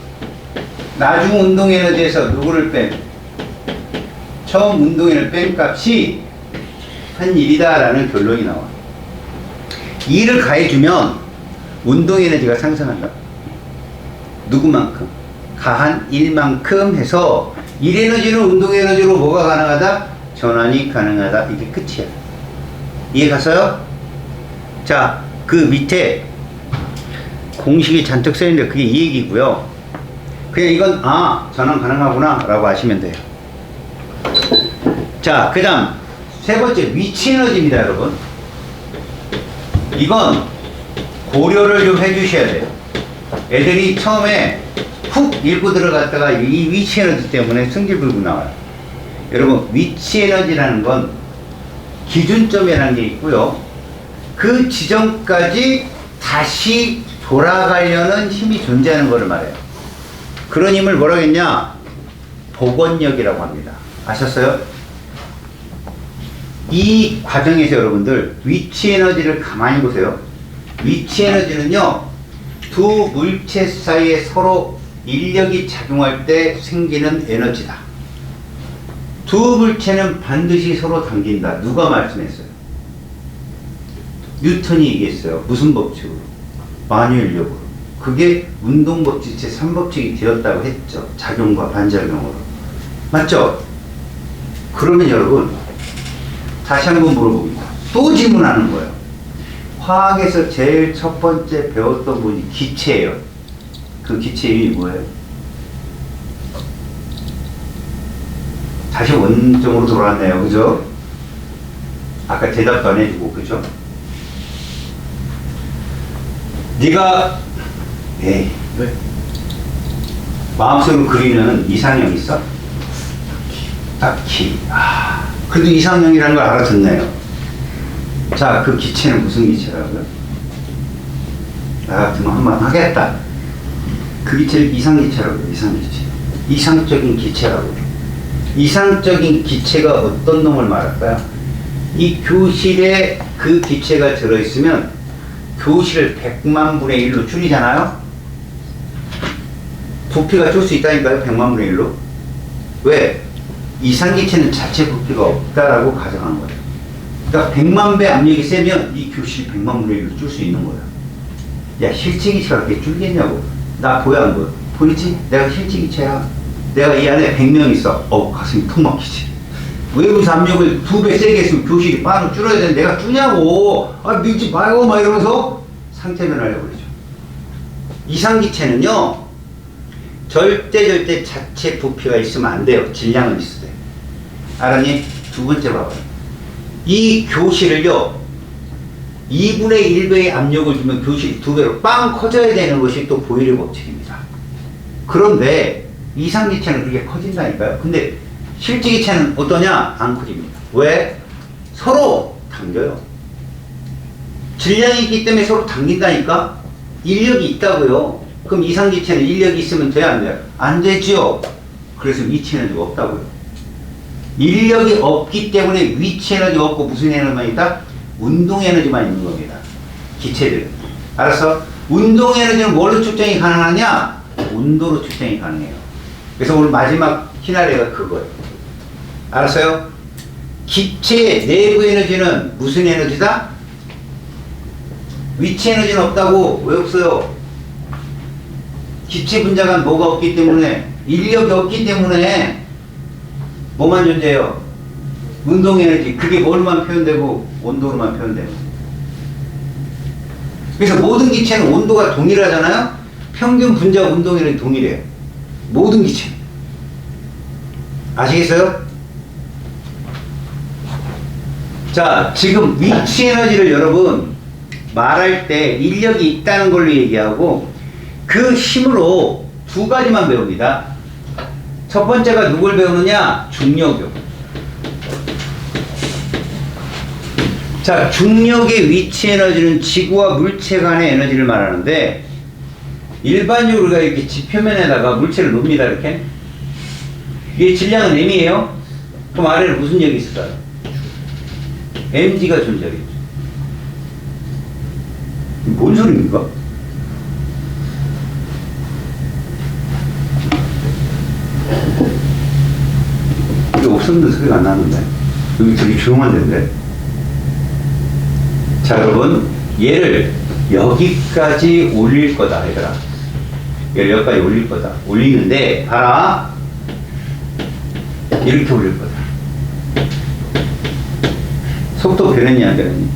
[SPEAKER 1] 나중 운동에너지에서 누구를 뺀? 처음 운동에너지 뺀 값이 한 1이다 라는 결론이 나와. 2를 가해주면 운동에너지가 상승한다. 누구만큼? 가한 1만큼 해서 1에너지는 운동에너지로 뭐가 가능하다? 전환이 가능하다. 이게 끝이야. 이해 갔어요? 자, 그 밑에 공식이 잔뜩 써있는데 그게 이 얘기고요. 그냥 이건 전환 가능하구나 라고 하시면 돼요. 자, 그 다음 세 번째 위치 에너지입니다. 여러분, 이건 고려를 좀 해주셔야 돼요. 애들이 처음에 훅 읽고 들어갔다가 이 위치 에너지 때문에 승질 불고 나와요. 여러분, 위치 에너지라는 건 기준점이라는 게 있고요. 그 지점까지 다시 돌아가려는 힘이 존재하는 것을 말해요. 그런 힘을 뭐라고 했냐? 복원력이라고 합니다. 아셨어요? 이 과정에서 여러분들 위치 에너지를 가만히 보세요. 위치 에너지는요, 두 물체 사이에 서로 인력이 작용할 때 생기는 에너지다. 두 물체는 반드시 서로 당긴다. 누가 말씀했어요? 뉴턴이 얘기했어요. 무슨 법칙으로? 만유인력으로. 그게 운동법칙 제3법칙이 되었다고 했죠. 작용과 반작용으로. 맞죠? 그러면 여러분, 다시 한번 물어봅니다. 또 질문하는 거예요. 화학에서 제일 첫 번째 배웠던 분이 기체예요. 그 기체 이름이 뭐예요? 다시 원점으로 돌아왔네요. 그죠? 아까 대답도 안 해주고, 그죠? 네가 에이,
[SPEAKER 2] 네.
[SPEAKER 1] 마음속으로 그리는 이상형 있어? 딱히. 그래도 이상형이라는 걸 알아듣네요. 자, 그 기체는 무슨 기체라고요? 나 같으면 한번 하겠다. 그 기체를 이상기체라고요. 이상기체. 이상적인 기체라고요. 이상적인 기체가 어떤 놈을 말할까요? 이 교실에 그 기체가 들어있으면 교실을 100만 분의 1로 줄이잖아요? 부피가 줄 수 있다니까요, 100만 분의 1로. 왜? 이상기체는 자체 부피가 없다라고 가정한 거예요. 그러니까 100만 배 압력이 세면 이 교실이 100만 분의 1로 줄 수 있는 거예요. 야, 실체기체가 그렇게 줄겠냐고. 나 보여 안 보여? 보이지? 내가 실체기체야. 내가 이 안에 100명 있어. 가슴이 턱 막히지. 외부 압력을 2배 세게 했으면 교실이 반으로 줄어야 되는데 내가 주냐고. 믿지 마요. 막 이러면서 상태 변화를 그러죠. 이상기체는요, 절대 자체 부피가 있으면 안 돼요. 질량은 있어야 돼요. 알았니? 두 번째 봐봐요. 이 교실을요, 2분의 1배의 압력을 주면 교실이 2배로 빵 커져야 되는 것이 또 보일의 법칙입니다. 그런데 이상기체는 그렇게 커진다니까요. 근데 실제기체는 어떠냐? 안 커집니다. 왜? 서로 당겨요. 질량이 있기 때문에 서로 당긴다니까? 인력이 있다고요. 그럼 이상기체는 인력이 있으면 돼야 안 돼요? 안 되죠. 그래서 위치 에너지가 없다고요. 인력이 없기 때문에 위치 에너지가 없고 무슨 에너지만 있다? 운동 에너지만 있는 겁니다. 기체들은. 알았어? 운동 에너지는 뭘로 측정이 가능하냐? 온도로 측정이 가능해요. 그래서 오늘 마지막 피날레가 그거예요. 알았어요? 기체의 내부 에너지는 무슨 에너지다? 위치 에너지는 없다고. 왜 없어요? 기체 분자간 뭐가 없기 때문에, 인력이 없기 때문에 뭐만 존재해요? 운동 에너지. 그게 뭘로만 표현되고 온도로만 표현되고. 그래서 모든 기체는 온도가 동일하잖아요. 평균 분자 운동 에너지 동일해요. 모든 기체. 아시겠어요? 자, 지금 위치 에너지를 여러분 말할 때 인력이 있다는 걸로 얘기하고 그 힘으로 두 가지만 배웁니다. 첫 번째가 누굴 배우느냐? 중력이요. 자, 중력의 위치 에너지는 지구와 물체 간의 에너지를 말하는데 일반적으로 우리가 이렇게 지표면에다가 물체를 놓습니다. 이렇게. 이게 질량은 m이에요. 그럼 아래로 무슨 역이 있을까요? mg가 존재하겠죠. 뭔 소리입니까? 이게 없었는데 소리가 안 나는데. 여기 되게 조용한 데인데. 자, 여러분, 얘를 여기까지 올릴 거다, 얘들아. 얘를 여기까지 올릴 거다. 올리는데, 봐라. 이렇게 올릴 거다. 속도 변했냐, 안 변했니?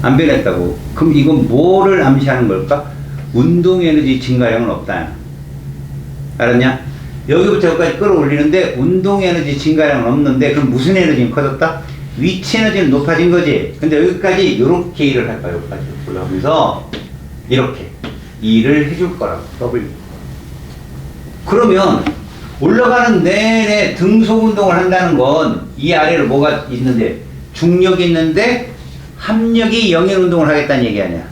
[SPEAKER 1] 안 변했다고. 그럼 이건 뭐를 암시하는 걸까? 운동 에너지 증가량은 없다. 알았냐? 여기부터 여기까지 끌어올리는데 운동 에너지 증가량은 없는데 그럼 무슨 에너지는 커졌다? 위치 에너지는 높아진 거지. 근데 여기까지 이렇게 일을 할 거야. 여기까지 올라오면서 이렇게 일을 해줄 거라고. W. 그러면 올라가는 내내 등속 운동을 한다는 건 이 아래로 뭐가 있는데 중력이 있는데 합력이 영역 운동을 하겠다는 얘기 아니야.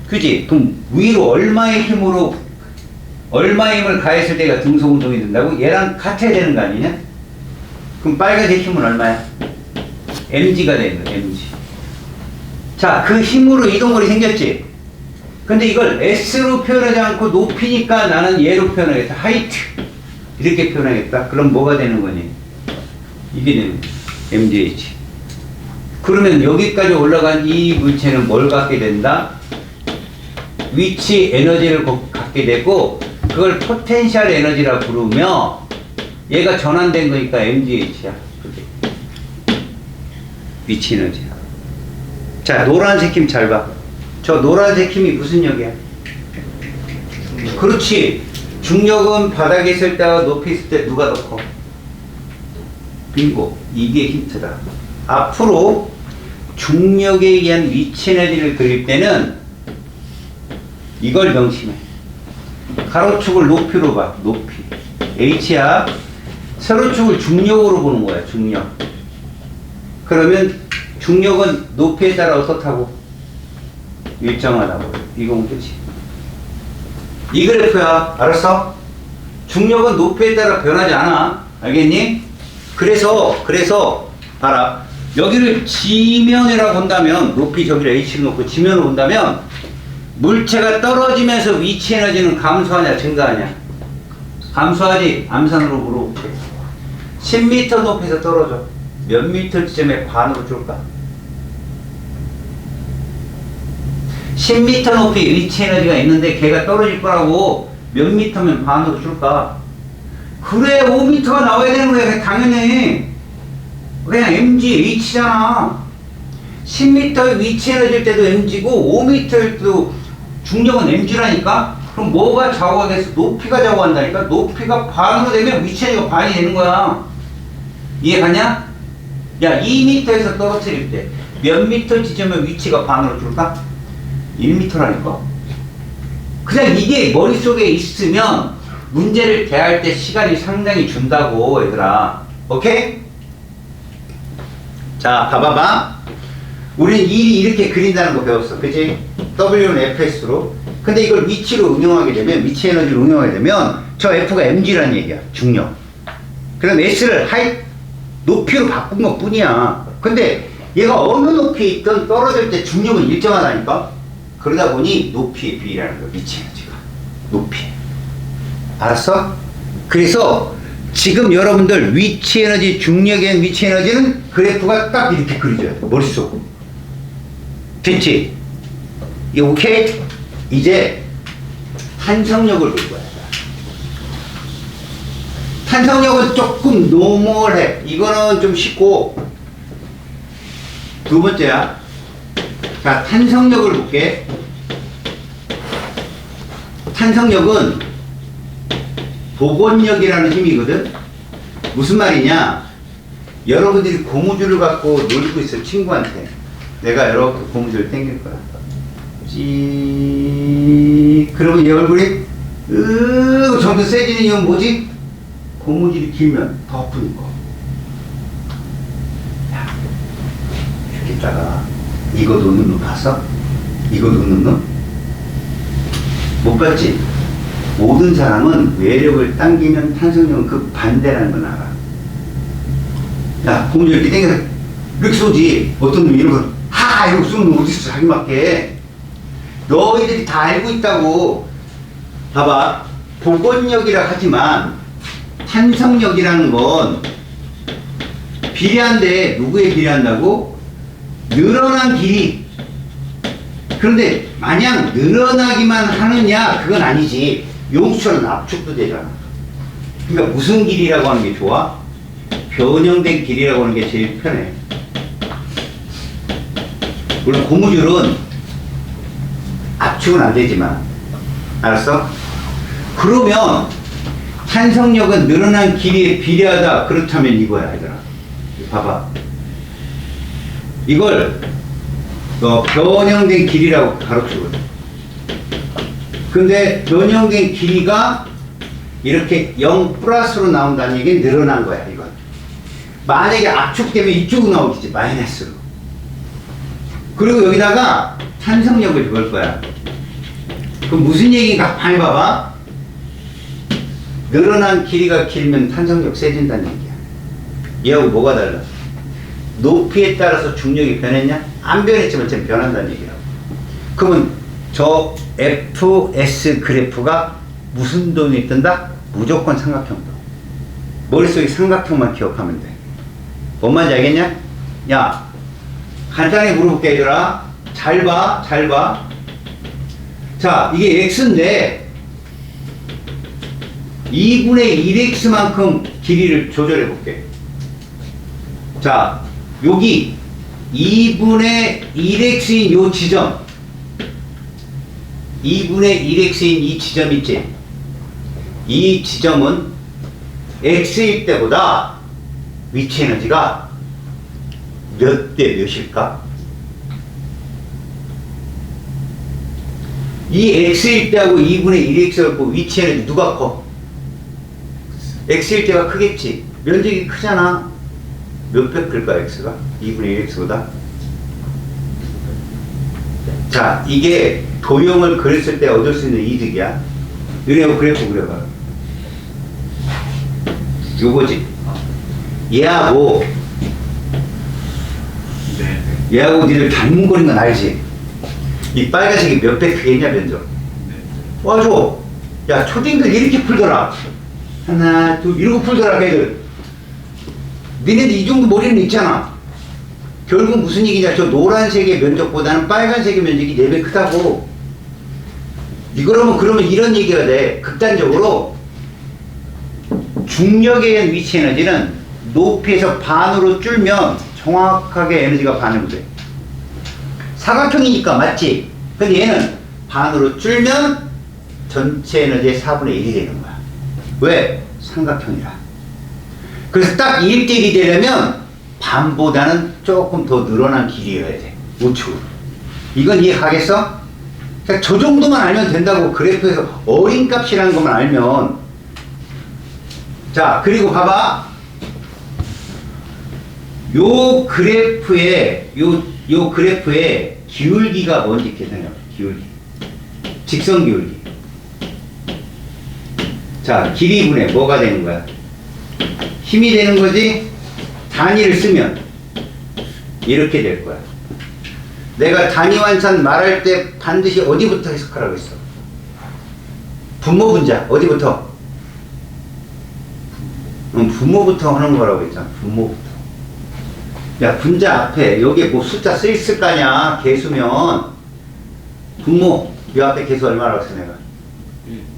[SPEAKER 1] 그지? 그럼 위로 얼마의 힘으로 얼마의 힘을 가했을 때가 등속 운동이 된다고? 얘랑 같아야 되는 거 아니냐? 그럼 빨간색 힘은 얼마야? mg가 되는 거야. mg. 자, 그 힘으로 이동거리 생겼지? 근데 이걸 s로 표현하지 않고 높이니까 나는 얘로 표현하겠다. 하이트. 이렇게 표현하겠다. 그럼 뭐가 되는 거니? 이게 되는 거야. mgh. 그러면 여기까지 올라간 이 물체는 뭘 갖게 된다? 위치 에너지를 갖게 되고 그걸 포텐셜 에너지라 부르며 얘가 전환된 거니까 mgh야. 그게 위치 에너지야. 자, 노란색 힘 잘 봐. 저 노란색 힘이 무슨 역이야? 그렇지. 중력은 바닥에 있을 때와 높이 있을 때 누가 더 커? 빙고. 이게 힌트다. 앞으로 중력에 의한 위치 에너지를 그릴 때는 이걸 명심해. 가로축을 높이로 봐. 높이. H야. 세로축을 중력으로 보는 거야. 중력. 그러면 중력은 높이에 따라 어떻다고? 일정하다고. 이건 끝이. 이 그래프야. 알았어? 중력은 높이에 따라 변하지 않아. 알겠니? 그래서 봐라. 여기를 지면이라고 본다면, 높이 저기를 H를 놓고 지면으로 본다면 물체가 떨어지면서 위치 에너지는 감소하냐 증가하냐? 감소하지. 암산으로 물어볼게. 10m 높이에서 떨어져. 몇 미터 지점에 반으로 줄까? 10m 높이 위치 에너지가 있는데 걔가 떨어질 거라고 몇 미터면 반으로 줄까? 그래, 5m가 나와야 되는 거야. 당연히. 그냥 mg, h잖아. 10m의 위치 에너지일 때도 mg고 5m일 때도 중력은 mg라니까? 그럼 뭐가 좌우가 돼서 높이가 좌우한다니까? 높이가 반으로 되면 위치 에너지가 반이 되는 거야. 이해 가냐? 야, 2m에서 떨어뜨릴 때 몇 미터 지점에 위치가 반으로 줄까? 1m라니까? 그냥 이게 머릿속에 있으면 문제를 대할 때 시간이 상당히 준다고, 얘들아. 오케이? 자, 봐봐봐. 우리는 일이 이렇게 그린다는 거 배웠어. 그치? W는 Fs로. 근데 이걸 위치로 응용하게 되면, 위치 에너지로 응용하게 되면, 저 F가 mg라는 얘기야. 중력. 그럼 S를 높이로 바꾼 것 뿐이야. 근데 얘가 어느 높이에 있든 떨어질 때 중력은 일정하다니까? 그러다 보니 높이의 비례라는 거야. 위치 에너지가. 높이. 알았어? 그래서 지금 여러분들 위치 에너지, 중력에 대한 위치 에너지는 그래프가 딱 이렇게 그려져야 돼. 머릿속. 됐지? 이게 오케이? 이제 탄성력을 볼 거야. 탄성력은 조금 노멀해. 이거는 좀 쉽고. 두 번째야. 자, 탄성력을 볼게. 탄성력은 복원력이라는 힘이거든. 무슨 말이냐? 여러분들이 고무줄을 갖고 놀고 있어. 친구한테 내가 이렇게 고무줄을 당길 거야. 그러면 얘 얼굴이 점점 세지는 이유는 뭐지? 고무줄이 길면 더 아프니까. 야, 죽겠다가 이거 놓는 놈 봤어? 이거 놓는 놈? 못 봤지? 모든 사람은 외력을 당기면 탄성력은 그 반대라는 걸 알아. 야, 고무줄 이렇게 당겨서 이렇게 쏘지. 어떤 놈이 이러고 이러고 쏘는 놈 어딨어, 자기 맞게. 너희들이 다 알고 있다고. 봐봐. 복원력이라 하지만 탄성력이라는 건 비례한데 누구에 비례한다고? 늘어난 길이. 그런데 마냥 늘어나기만 하느냐? 그건 아니지. 용수처럼 압축도 되잖아. 그러니까 무슨 길이라고 하는 게 좋아? 변형된 길이라고 하는 게 제일 편해. 물론 고무줄은 압축은 안 되지만. 알았어? 그러면 탄성력은 늘어난 길이에 비례하다. 그렇다면 이거야, 얘들아. 봐봐. 이걸 변형된 길이라고 가로치거든. 근데 변형된 길이가 이렇게 0 플러스로 나온다는 얘기는 늘어난 거야, 이건. 만약에 압축되면 이쪽으로 나오겠지, 마이너스로. 그리고 여기다가 탄성력을 걸 거야. 그럼 무슨 얘기인가? 많이 봐봐. 늘어난 길이가 길면 탄성력 세진다는 얘기야. 얘하고 뭐가 달라? 높이에 따라서 중력이 변했냐? 안 변했지만 지금 변한다는 얘기라고. 그러면 저 FS 그래프가 무슨 돈이 뜬다? 무조건 삼각형도. 머릿속에 삼각형만 기억하면 돼. 뭔 말인지 알겠냐? 야, 간단히 물어볼게, 얘들아. 잘 봐, 잘 봐. 자, 이게 X인데 2분의 1X만큼 길이를 조절해 볼게. 자, 여기 2분의 1X인 요 지점, 2분의 1x인 이 지점 있지? 이 지점은 x일 때보다 위치 에너지가 몇 대 몇일까? 이 x일 때하고 2분의 1x하고 위치 에너지 누가 커? x일 때가 크겠지. 면적이 크잖아. 몇 배 클까 x가? 2분의 1x보다? 자, 이게 도형을 그렸을 때 얻을 수 있는 이득이야. 너네하고 그래프 그려봐. 요거지. 얘하고 얘하고 니들 닮은 거린 건 알지? 이 빨간색이 몇 배 크겠냐 면적? 와줘. 야, 초딩들 이렇게 풀더라. 하나 둘 이러고 풀더라 걔들. 니네들 이 정도 머리는 있잖아. 결국 무슨 얘기냐? 저 노란색의 면적보다는 빨간색의 면적이 4배 크다고. 그러면 이런 얘기가 돼. 극단적으로 중력에 의한 위치 에너지는 높이에서 반으로 줄면 정확하게 에너지가 반으로 돼. 사각형이니까 맞지? 근데 얘는 반으로 줄면 전체 에너지의 4분의 1이 되는 거야. 왜? 삼각형이라. 그래서 딱 1대1이 되려면 반보다는 조금 더 늘어난 길이여야 돼. 우측으로. 이건 이해가겠어? 그러니까 저 정도만 알면 된다고. 그래프에서 어린 값이라는 것만 알면. 자, 그리고 봐봐. 요 그래프에 기울기가 뭔지 계산해. 기울기. 직선 기울기. 자, 길이분의 뭐가 되는 거야? 힘이 되는 거지? 단위를 쓰면 이렇게 될 거야. 내가 단위 환산 말할 때 반드시 어디부터 해석하라고 했어? 분모 분자 어디부터? 분모부터 하는 거라고 했잖아. 분모부터. 야, 분자 앞에 여기에 뭐 숫자 쓰 있을 거 아니야. 개수면 분모 이 앞에 개수 얼마라고 했어 내가?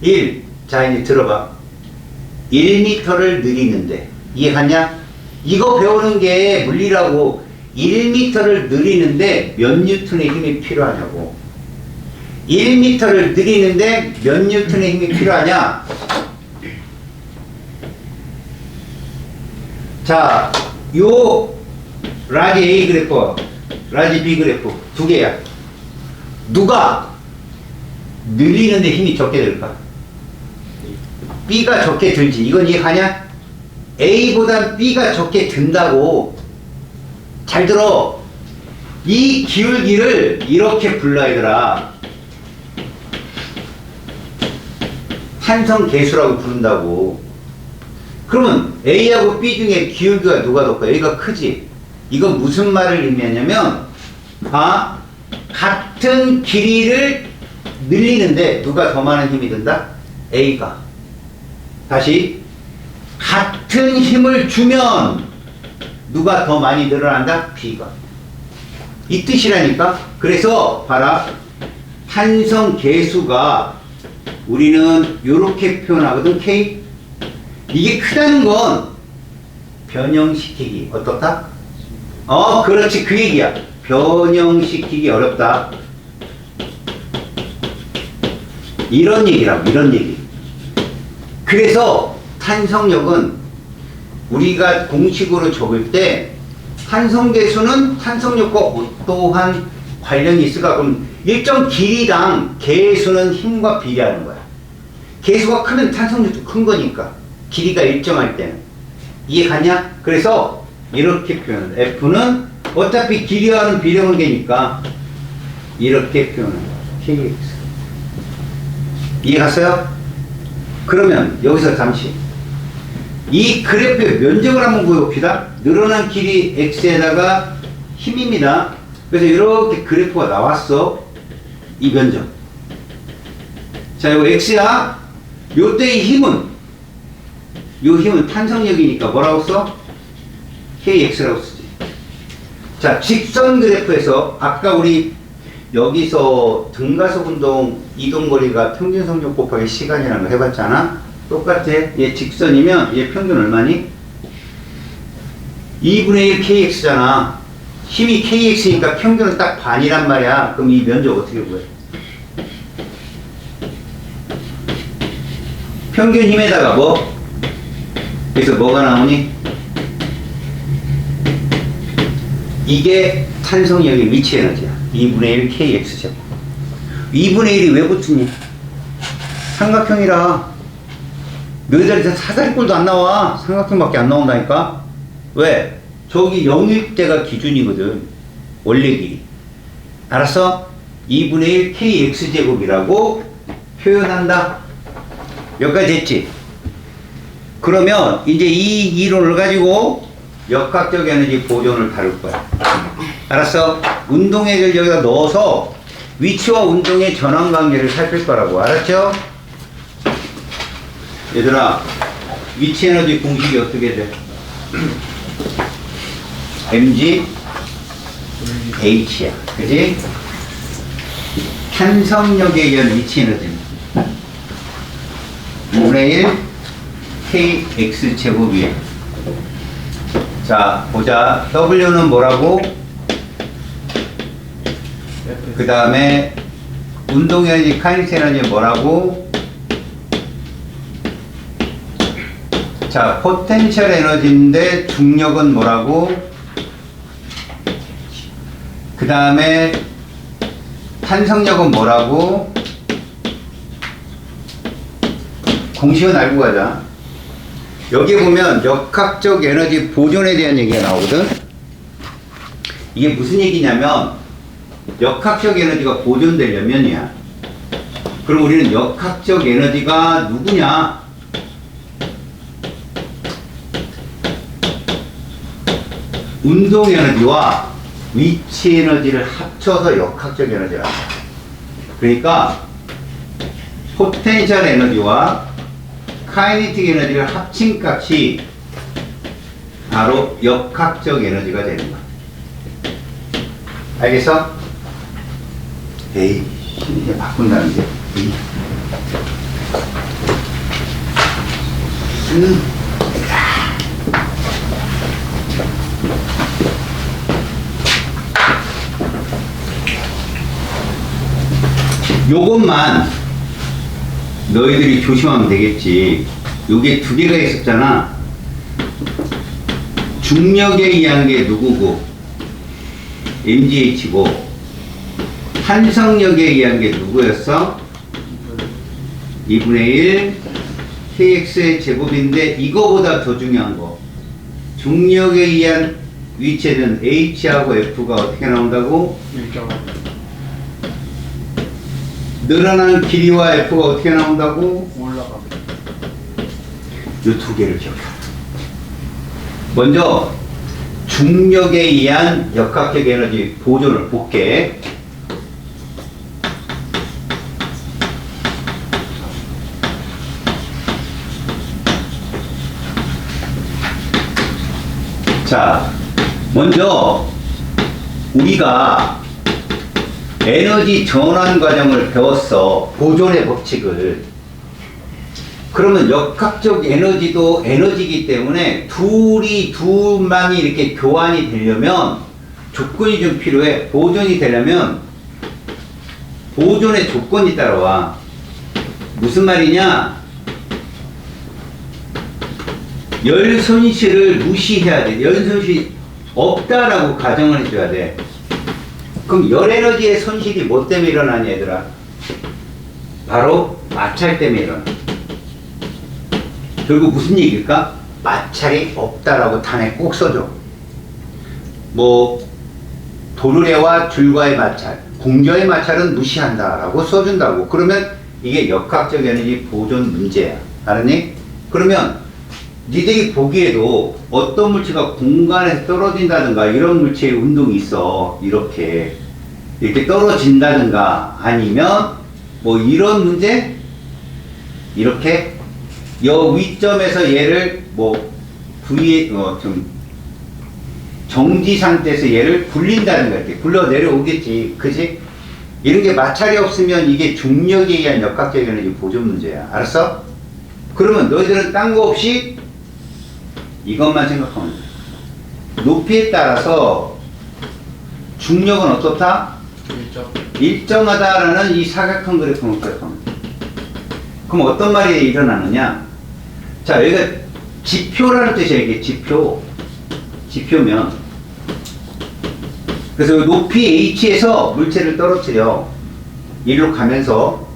[SPEAKER 1] 1. 자, 이제 들어봐. 1m를 느리는데 이해갔냐? 이거 배우는 게 물리라고. 1m를 느리는데 몇 뉴턴의 힘이 필요하냐고. 1m를 느리는데 몇 뉴턴의 힘이 필요하냐? 자, 요 라지 A 그래프, 라지 B 그래프 두 개야. 누가 늘리는데 힘이 적게 들까? B가 적게 들지. 이건 이해가냐? A보다 B가 적게 든다고. 잘 들어. 이 기울기를 이렇게 불러 얘들아. 한성 계수라고 부른다고. 그러면 A하고 B 중에 기울기가 누가 더 커? A가 크지. 이건 무슨 말을 의미하냐면 같은 길이를 늘리는데 누가 더 많은 힘이 든다? A가. 다시 같은 힘을 주면 누가 더 많이 늘어난다? B가. 이 뜻이라니까. 그래서 봐라. 탄성 계수가 우리는 이렇게 표현하거든. K. 이게 크다는 건 변형시키기 어떻다? 그렇지. 그 얘기야. 변형시키기 어렵다. 이런 얘기라고. 이런 얘기. 그래서 탄성력은 우리가 공식으로 적을 때 탄성계수는 탄성력과 어떠한 관련이 있을까? 그럼 일정 길이당 계수는 힘과 비례하는 거야. 계수가 크면 탄성력도 큰 거니까. 길이가 일정할 때는. 이해 갔냐? 그래서 이렇게 표현을. F는 어차피 길이와는 비례관계니까 이렇게 표현을. KX. 이해 갔어요? 그러면 여기서 잠시 이 그래프의 면적을 한번 구해봅시다. 늘어난 길이 X에다가 힘입니다. 그래서 이렇게 그래프가 나왔어. 이 면적. 자, 이거 X야. 요때의 힘은, 요 힘은 탄성력이니까 뭐라고 써? KX라고 쓰지. 자, 직선 그래프에서 아까 우리 여기서 등가속 운동 이동거리가 평균 속력 곱하기 시간이라는 거 해봤잖아? 똑같아. 얘 직선이면 얘 평균 얼마니? 2분의 1 KX잖아. 힘이 KX니까 평균은 딱 반이란 말이야. 그럼 이 면적 어떻게 구해? 평균 힘에다가 뭐? 그래서 뭐가 나오니? 이게 탄성력의 위치 에너지야. 2분의 1 kx제곱. 2분의 1이 왜 붙으니? 삼각형이라 몇 자리에서 사다리꼴도 안 나와. 삼각형밖에 안 나온다니까. 왜? 저기 0일 때가 기준이거든. 원래 길이. 알았어? 2분의 1 kx제곱이라고 표현한다. 여기까지 했지? 그러면 이제 이 이론을 가지고 역학적 에너지 보존을 다룰 거야. 알았어? 운동액을 여기다 넣어서 위치와 운동의 전환 관계를 살필 거라고. 알았죠? 얘들아, 위치 에너지 공식이 어떻게 돼? mg h야. 그지? 탄성력에 의한 위치 에너지는 5분의 1 kx 제곱이에요. 자, 보자. W는 뭐라고? 그 다음에 운동 에너지, 카이네틱 에너지 뭐라고? 자, 포텐셜 에너지인데 중력은 뭐라고? 그 다음에 탄성력은 뭐라고? 공식은 알고 가자. 여기 보면 역학적 에너지 보존에 대한 얘기가 나오거든. 이게 무슨 얘기냐면 역학적 에너지가 보존되려면이야. 그럼 우리는 역학적 에너지가 누구냐? 운동 에너지와 위치 에너지를 합쳐서 역학적 에너지라. 그러니까 포텐셜 에너지와 카이네틱 에너지를 합친 값이 바로 역학적 에너지가 되는 거야. 알겠어? 에이, 이제 바꾼다는 게. 요것만 너희들이 조심하면 되겠지. 요게 두 개가 있었잖아. 중력에 의한 게 누구고 mgh고 탄성력에 의한 게 누구였어? 2분의 1 kx의 제곱인데 이거보다 더 중요한 거 중력에 의한 위치에는 h하고 f가 어떻게 나온다고? 늘어난 길이와 f가 어떻게 나온다고?
[SPEAKER 2] 올라갑니다.
[SPEAKER 1] 이 두 개를 기억해라. 먼저 중력에 의한 역학적 에너지 보존을 볼게. 자, 먼저 우리가 에너지 전환 과정을 배웠어. 보존의 법칙을. 그러면 역학적 에너지도 에너지이기 때문에 둘만이 이렇게 교환이 되려면 조건이 좀 필요해. 보존이 되려면 보존의 조건이 따라와. 무슨 말이냐? 열 손실을 무시해야 돼. 열 손실이 없다라고 가정을 해줘야 돼. 그럼 열 에너지의 손실이 뭐 때문에 일어나냐, 얘들아? 바로 마찰 때문에 일어나. 결국 무슨 얘기일까? 마찰이 없다라고 단에 꼭 써줘. 뭐 도르래와 줄과의 마찰, 공저의 마찰은 무시한다라고 써준다고. 그러면 이게 역학적 에너지 보존 문제야. 알았니? 그러면 니들이 보기에도 어떤 물체가 공간에서 떨어진다든가 이런 물체의 운동이 있어. 이렇게 떨어진다든가 아니면 뭐 이런 문제? 이렇게 여 위점에서 얘를 뭐 V에 좀 정지 상태에서 얘를 굴린다든가 이렇게 굴러 내려오겠지. 그지? 이런 게 마찰이 없으면 이게 중력에 의한 역학적 에너지 보존 문제야. 알았어? 그러면 너희들은 딴 거 없이 이것만 생각하면 돼. 높이에 따라서 중력은 어떻다? 일정하다라는 이 사각형 그래프만 기억하면 돼. 그럼 어떤 말이 일어나느냐? 자, 여기가 지표라는 뜻이야, 이게 지표. 지표면. 그래서 높이 H에서 물체를 떨어뜨려. 일로 가면서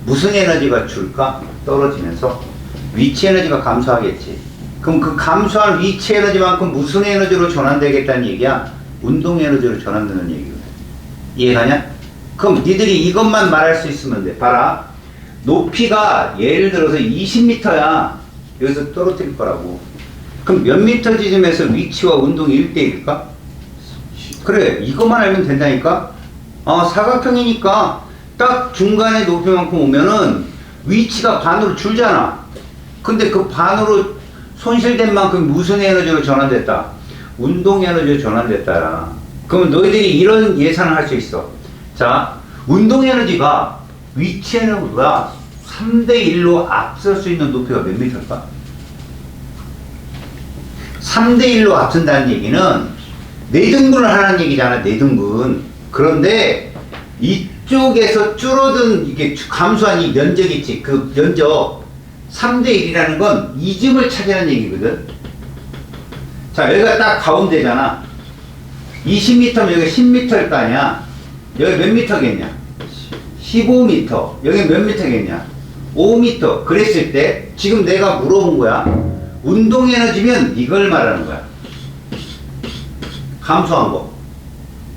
[SPEAKER 1] 무슨 에너지가 줄까? 떨어지면서 위치 에너지가 감소하겠지. 그럼 그 감소한 위치 에너지만큼 무슨 에너지로 전환되겠다는 얘기야? 운동 에너지로 전환되는 얘기거든. 이해가냐? 그럼 니들이 이것만 말할 수 있으면 돼. 봐라. 높이가 예를 들어서 20m야. 여기서 떨어뜨릴 거라고. 그럼 몇 미터 지점에서 위치와 운동이 1대1일까? 그래, 이것만 알면 된다니까? 사각형이니까 딱 중간에 높이만큼 오면은 위치가 반으로 줄잖아. 근데 그 반으로 손실된 만큼 무슨 에너지로 전환됐다? 운동 에너지로 전환됐다. 그럼 너희들이 이런 예상을 할 수 있어. 자, 운동 에너지가 위치 에너지가 3대1로 앞설 수 있는 높이가 몇 미터일까? 3대1로 앞선다는 얘기는 4등분을 하라는 얘기잖아, 4등분. 그런데 이쪽에서 줄어든, 이게 감소한 이 면적 있지, 그 면적 3대1이라는 건 이점을 차지하는 얘기거든. 자, 여기가 딱 가운데잖아. 20m면 여기 10m일 거 아니야? 여기 몇 미터겠냐? 15m. 여기 몇 미터겠냐? 5m. 그랬을 때 지금 내가 물어본 거야. 운동 에너지면 이걸 말하는 거야. 감소한 거.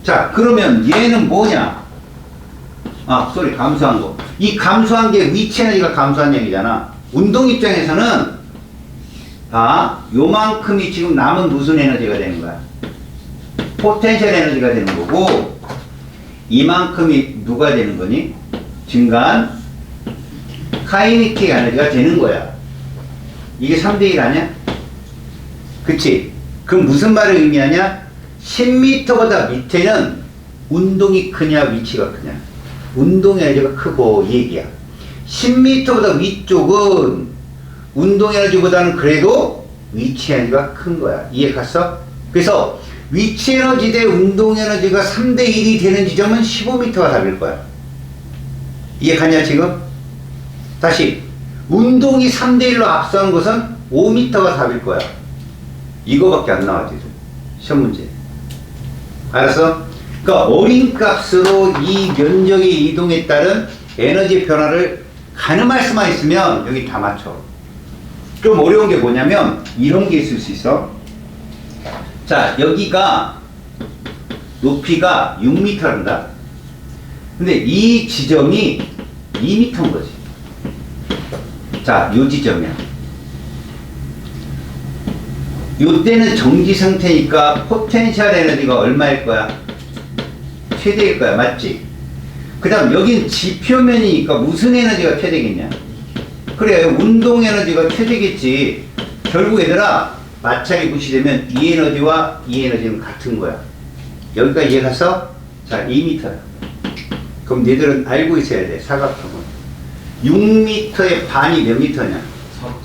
[SPEAKER 1] 자, 그러면 얘는 뭐냐? 감소한 거. 이 감소한 게 위치 에너지가 감소한 얘기잖아. 운동 입장에서는 요만큼이 지금 남은 무슨 에너지가 되는 거야? 포텐셜 에너지가 되는 거고, 이만큼이 누가 되는 거니? 증가한 카이네틱 에너지가 되는 거야. 이게 3대1 아니야? 그치? 그럼 무슨 말을 의미하냐? 10m보다 밑에는 운동이 크냐, 위치가 크냐? 운동 에너지가 크고, 이 얘기야. 10m보다 위쪽은 운동 에너지보다는 그래도 위치 에너지가 큰 거야. 이해 갔어? 그래서 위치 에너지 대 운동 에너지가 3대1이 되는 지점은 15m가 답일 거야. 이해 갔냐, 지금? 다시. 운동이 3대1로 앞서는 것은 5m가 답일 거야. 이거밖에 안 나와, 지금. 시험 문제. 알았어? 그러니까 어림값으로 이 면적의 이동에 따른 에너지 변화를 가늠할 수만 있으면 여기 다 맞춰. 좀 어려운 게 뭐냐면 이런 게 있을 수 있어. 자, 여기가 높이가 6m란다. 근데 이 지점이 2m인 거지. 자, 요 지점이야. 요때는 정지 상태니까 포텐셜 에너지가 얼마일 거야? 최대일 거야. 맞지? 그 다음 여긴 지표면이니까 무슨 에너지가 최대겠냐? 그래, 운동 에너지가 최대겠지. 결국 얘들아, 마찰이 무시되면 이 에너지와 이 에너지는 같은 거야. 여기까지 이해 갔어? 자, 2m야. 그럼 얘들은 알고 있어야 돼, 사각형은. 6m의 반이 몇 미터냐?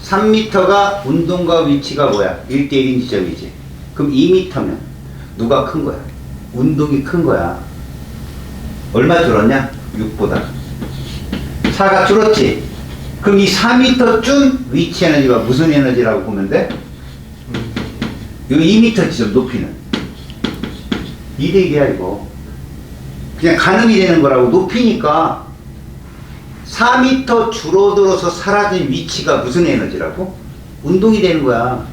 [SPEAKER 1] 3m가 운동과 위치가 뭐야? 1대1인 지점이지. 그럼 2m면 누가 큰 거야? 운동이 큰 거야. 얼마 줄었냐? 6보다. 4가 줄었지? 그럼 이 4m쯤 위치 에너지가 무슨 에너지라고 보면 돼? 이 2m 지점 높이는 2대1이야 이거. 그냥 가늠이 되는 거라고. 높이니까 4m 줄어들어서 사라진 위치가 무슨 에너지라고? 운동이 되는 거야.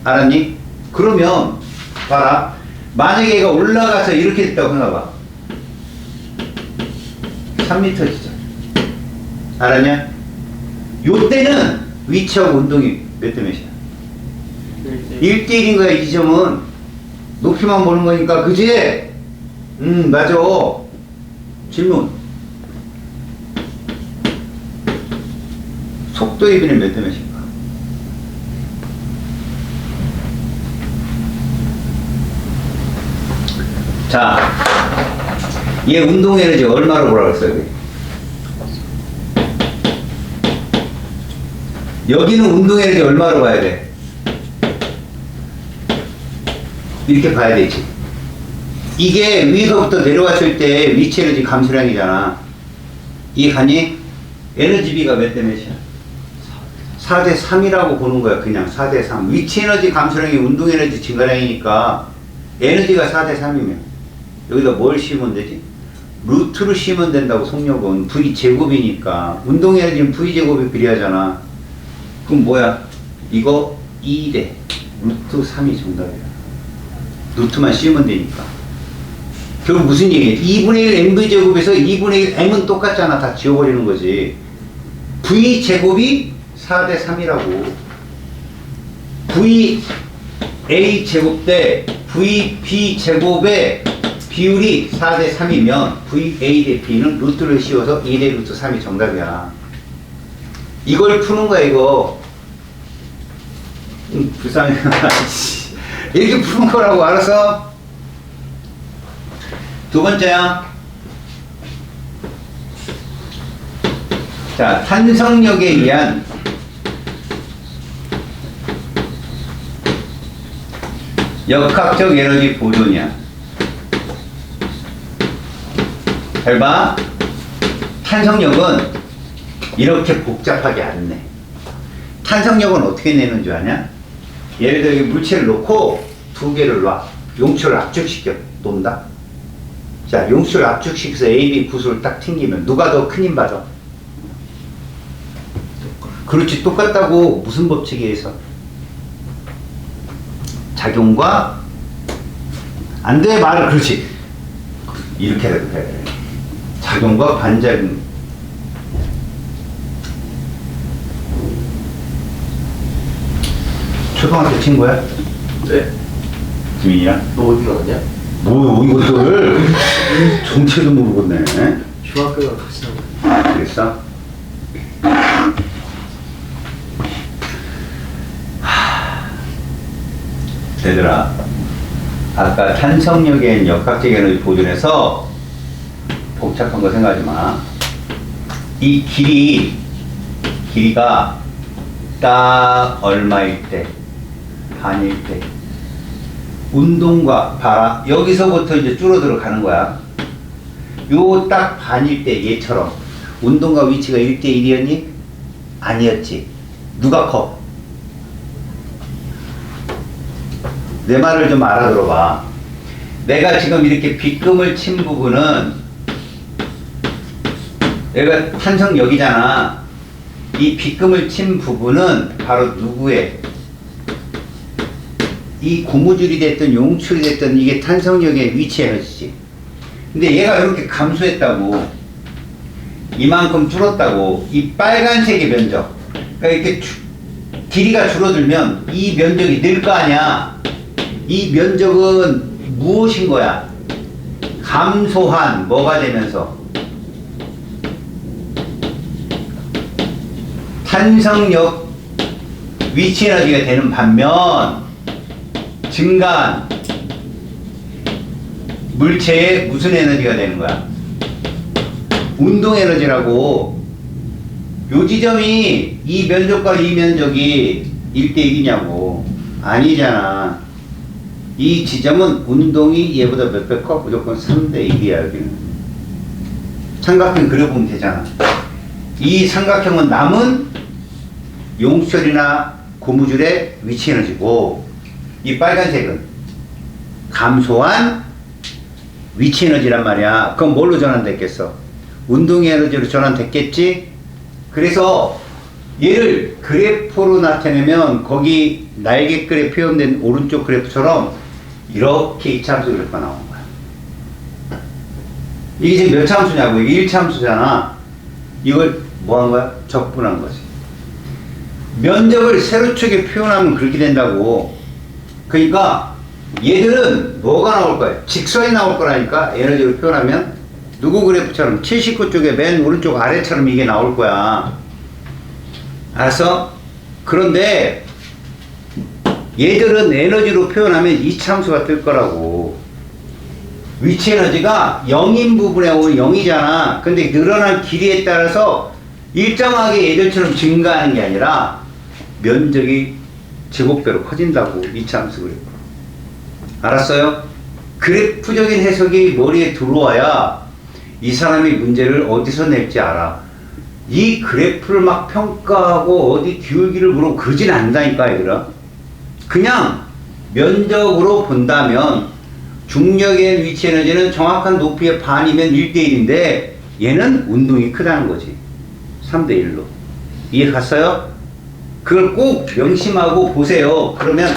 [SPEAKER 1] 알았니? 그러면 봐라. 만약에 얘가 올라가서 이렇게 됐다고 생각해봐. 3m 지점. 알았냐? 요때는 위치하고 운동이 몇 대 몇이야? 1대1인 거야. 이 지점은 높이만 보는 거니까. 그지? 맞아. 질문. 속도의 비는 몇 대 몇인가? 자, 얘 운동 에너지 얼마로 보라고 했어요? 여기? 여기는 운동 에너지 얼마로 봐야 돼? 이렇게 봐야 되지. 이게 위에서부터 내려왔을 때 위치 에너지 감소량이잖아. 이해 가니? 에너지비가 몇 대 몇이야? 4대 3이라고 보는 거야. 그냥 4대 3. 위치 에너지 감소량이 운동 에너지 증가량이니까 에너지가 4대 3이면 여기다 뭘 씌우면 되지? 루트를 씌우면 된다고. 속력은 V 제곱이니까 운동 에너지는 V 제곱이 비례하잖아. 그럼 뭐야? 이거 2대 루트 3이 정답이야. 루트만 씌우면 되니까. 결국 무슨 얘기야? 2분의 1 mv 제곱에서 2분의 1 m은 똑같잖아. 다 지워버리는 거지. v 제곱이 4대 3이라고. VA 제곱 대 VB 제곱의 비율이 4대 3이면 VA 대 B는 루트를 씌워서 2대 루트 3이 정답이야. 이걸 푸는 거야, 이거. 불쌍해. 이렇게 푸는 거라고, 알았어? 두 번째야. 자, 탄성력에 의한 역학적 에너지 보존이야. 잘 봐. 탄성력은 이렇게 복잡하게 안 내. 탄성력은 어떻게 내는 줄 아냐? 예를 들어 여기 물체를 놓고 두 개를 놔. 용출을 압축시켜 놓는다. 자, 용출을 압축시켜서 A, B 구수를 딱 튕기면 누가 더 큰 힘 받아? 그렇지, 똑같다고. 무슨 법칙에 의해서? 작용과 안 돼, 말을. 그렇지, 이렇게 해야 돼. 작용과 반작용. 초등학교 친구야?
[SPEAKER 2] 네.
[SPEAKER 1] 지민이랑?
[SPEAKER 2] 너 어디 가냐?
[SPEAKER 1] 뭐 이것들 정체도 모르겠네.
[SPEAKER 2] 중학교랑 같이 나가.
[SPEAKER 1] 그랬어? 얘들아, 아까 탄성력엔 역학적 에너지 보존에서 복잡한 거 생각하지 마. 이 길이가 딱 얼마일 때, 반일 때, 운동과 봐라, 여기서부터 이제 줄어들어 가는 거야. 요 딱 반일 때 얘처럼 운동과 위치가 1대 1이었니? 아니었지. 누가 커? 내 말을 좀 알아들어봐. 내가 지금 이렇게 빗금을 친 부분은 내가 탄성력이잖아. 이 빗금을 친 부분은 바로 누구의? 이 고무줄이 됐든 용출이 됐든 이게 탄성력의 위치 에너지지. 근데 얘가 이렇게 감소했다고, 이만큼 줄었다고, 이 빨간색의 면적, 그러니까 이렇게 길이가 줄어들면 이 면적이 늘 거 아니야. 이 면적은 무엇인 거야? 감소한 뭐가 되면서? 탄성력 위치 에너지가 되는 반면 증가한 물체의 무슨 에너지가 되는 거야? 운동 에너지라고. 요 지점이 이 면적과 이 면적이 1대 1이냐고. 아니잖아. 이 지점은 운동이 얘보다 몇 배 커? 무조건 3대 1이야, 여기는. 삼각형 그려보면 되잖아. 이 삼각형은 남은 용출이나 고무줄의 위치 에너지고, 이 빨간색은 감소한 위치 에너지란 말이야. 그럼 뭘로 전환됐겠어? 운동 에너지로 전환됐겠지? 그래서 얘를 그래프로 나타내면 거기 날개글에 표현된 오른쪽 그래프처럼 이렇게 이차함수 그래프가 나오는 거야. 이게 지금 몇 차함수냐고. 이게 1차함수잖아. 이걸 뭐 한 거야? 적분한 거지. 면적을 세로축에 표현하면 그렇게 된다고. 그러니까 얘들은 뭐가 나올 거야? 직선이 나올 거라니까. 에너지로 표현하면 누구 그래프처럼 79쪽에 맨 오른쪽 아래처럼 이게 나올 거야. 알았어? 그런데 얘들은 에너지로 표현하면 이차함수가 뜰 거라고. 위치 에너지가 0인 부분에 오면 0이잖아. 근데 늘어난 길이에 따라서 일정하게 얘들처럼 증가하는 게 아니라 면적이 제곱배로 커진다고. 이차함수 그래프. 알았어요? 그래프적인 해석이 머리에 들어와야 이 사람이 문제를 어디서 낼지 알아. 이 그래프를 막 평가하고 어디 기울기를 물어 그러진 않는다니까 얘들아. 그냥 면적으로 본다면 중력의 위치 에너지는 정확한 높이의 반이면 1대1인데 얘는 운동이 크다는 거지. 3대1로. 이해 갔어요? 그걸 꼭 명심하고 보세요. 그러면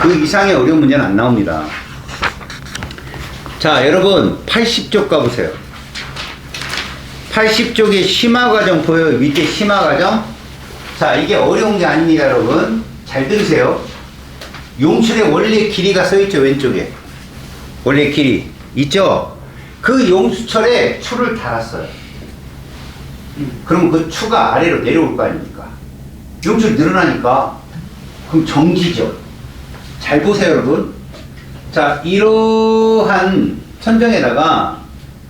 [SPEAKER 1] 그 이상의 어려운 문제는 안 나옵니다. 자, 여러분 80쪽 가보세요. 80쪽에 심화과정 보여요. 밑에 심화과정. 자, 이게 어려운 게 아닙니다, 여러분. 잘 들으세요. 용출의 원래 길이가 써있죠, 왼쪽에. 원래 길이 있죠? 그 용수철에 추를 달았어요. 그럼 그 추가 아래로 내려올 거 아닙니까? 용출이 늘어나니까 그럼 정지죠. 잘 보세요, 여러분. 자, 이러한 천정에다가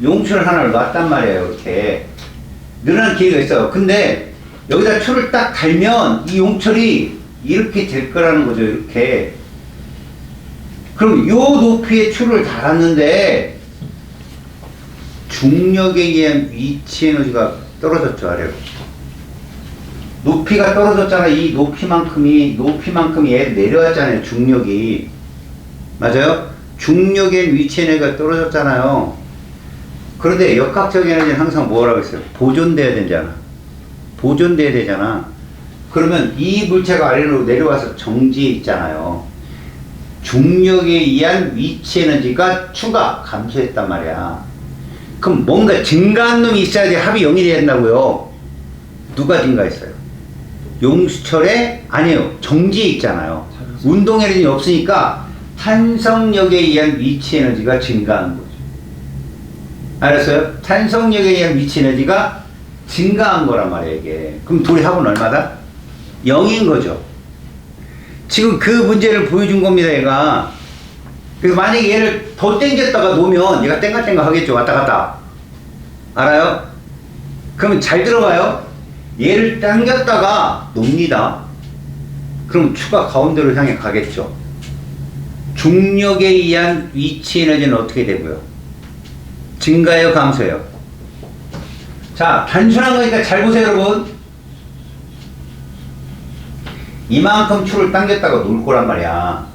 [SPEAKER 1] 용출 하나를 놨단 말이에요. 이렇게 늘어난 길이가 있어요. 근데 여기다 추를 딱 달면 이 용출이 이렇게 될 거라는 거죠. 이렇게. 그럼 요 높이의 추를 달았는데 중력에 의한 위치 에너지가 떨어졌죠, 아래로. 높이가 떨어졌잖아. 이 높이만큼이 얘 내려왔잖아요, 중력이. 맞아요? 중력의 위치 에너지가 떨어졌잖아요. 그런데 역학적 에너지는 항상 뭐라고 했어요? 보존돼야 되잖아. 보존돼야 되잖아. 그러면 이 물체가 아래로 내려와서 정지해 있잖아요. 중력에 의한 위치 에너지가 추가 감소했단 말이야. 그럼 뭔가 증가한 놈이 있어야 돼. 합이 0이 돼야 된다고요. 누가 증가했어요? 용수철에 아니에요. 정지해 있잖아요. 운동 에너지는 없으니까 탄성력에 의한 위치 에너지가 증가한 거죠. 알았어요? 탄성력에 의한 위치 에너지가 증가한 거란 말이에요, 이게. 그럼 둘이 합은 얼마다? 0인 거죠. 지금 그 문제를 보여준 겁니다, 얘가. 그래서 만약에 얘를 더 당겼다가 놓으면 얘가 땡가땡가 하겠죠, 왔다 갔다. 알아요? 그러면 잘 들어봐요. 얘를 당겼다가 놉니다. 그럼 추가 가운데로 향해 가겠죠. 중력에 의한 위치 에너지는 어떻게 되고요? 증가해요, 감소해요? 자, 단순한 거니까 잘 보세요, 여러분. 이만큼 추를 당겼다가 놓을 거란 말이야.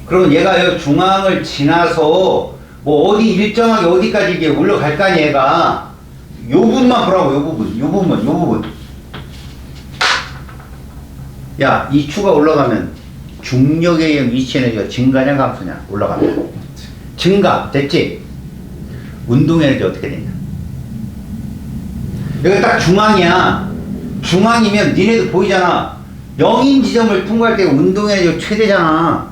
[SPEAKER 1] 그러면 얘가 요 중앙을 지나서 뭐 어디 일정하게 어디까지 이게 올라갈 거 아니야, 얘가. 요 부분만 보라고, 요 부분. 야, 이 추가 올라가면 중력에 의한 위치 에너지가 증가냐 감소냐? 올라가면. 증가, 됐지? 운동 에너지 어떻게 되냐? 여기 딱 중앙이야. 중앙이면 니네도 보이잖아. 0인 지점을 통과할 때 운동 에너지가 최대잖아.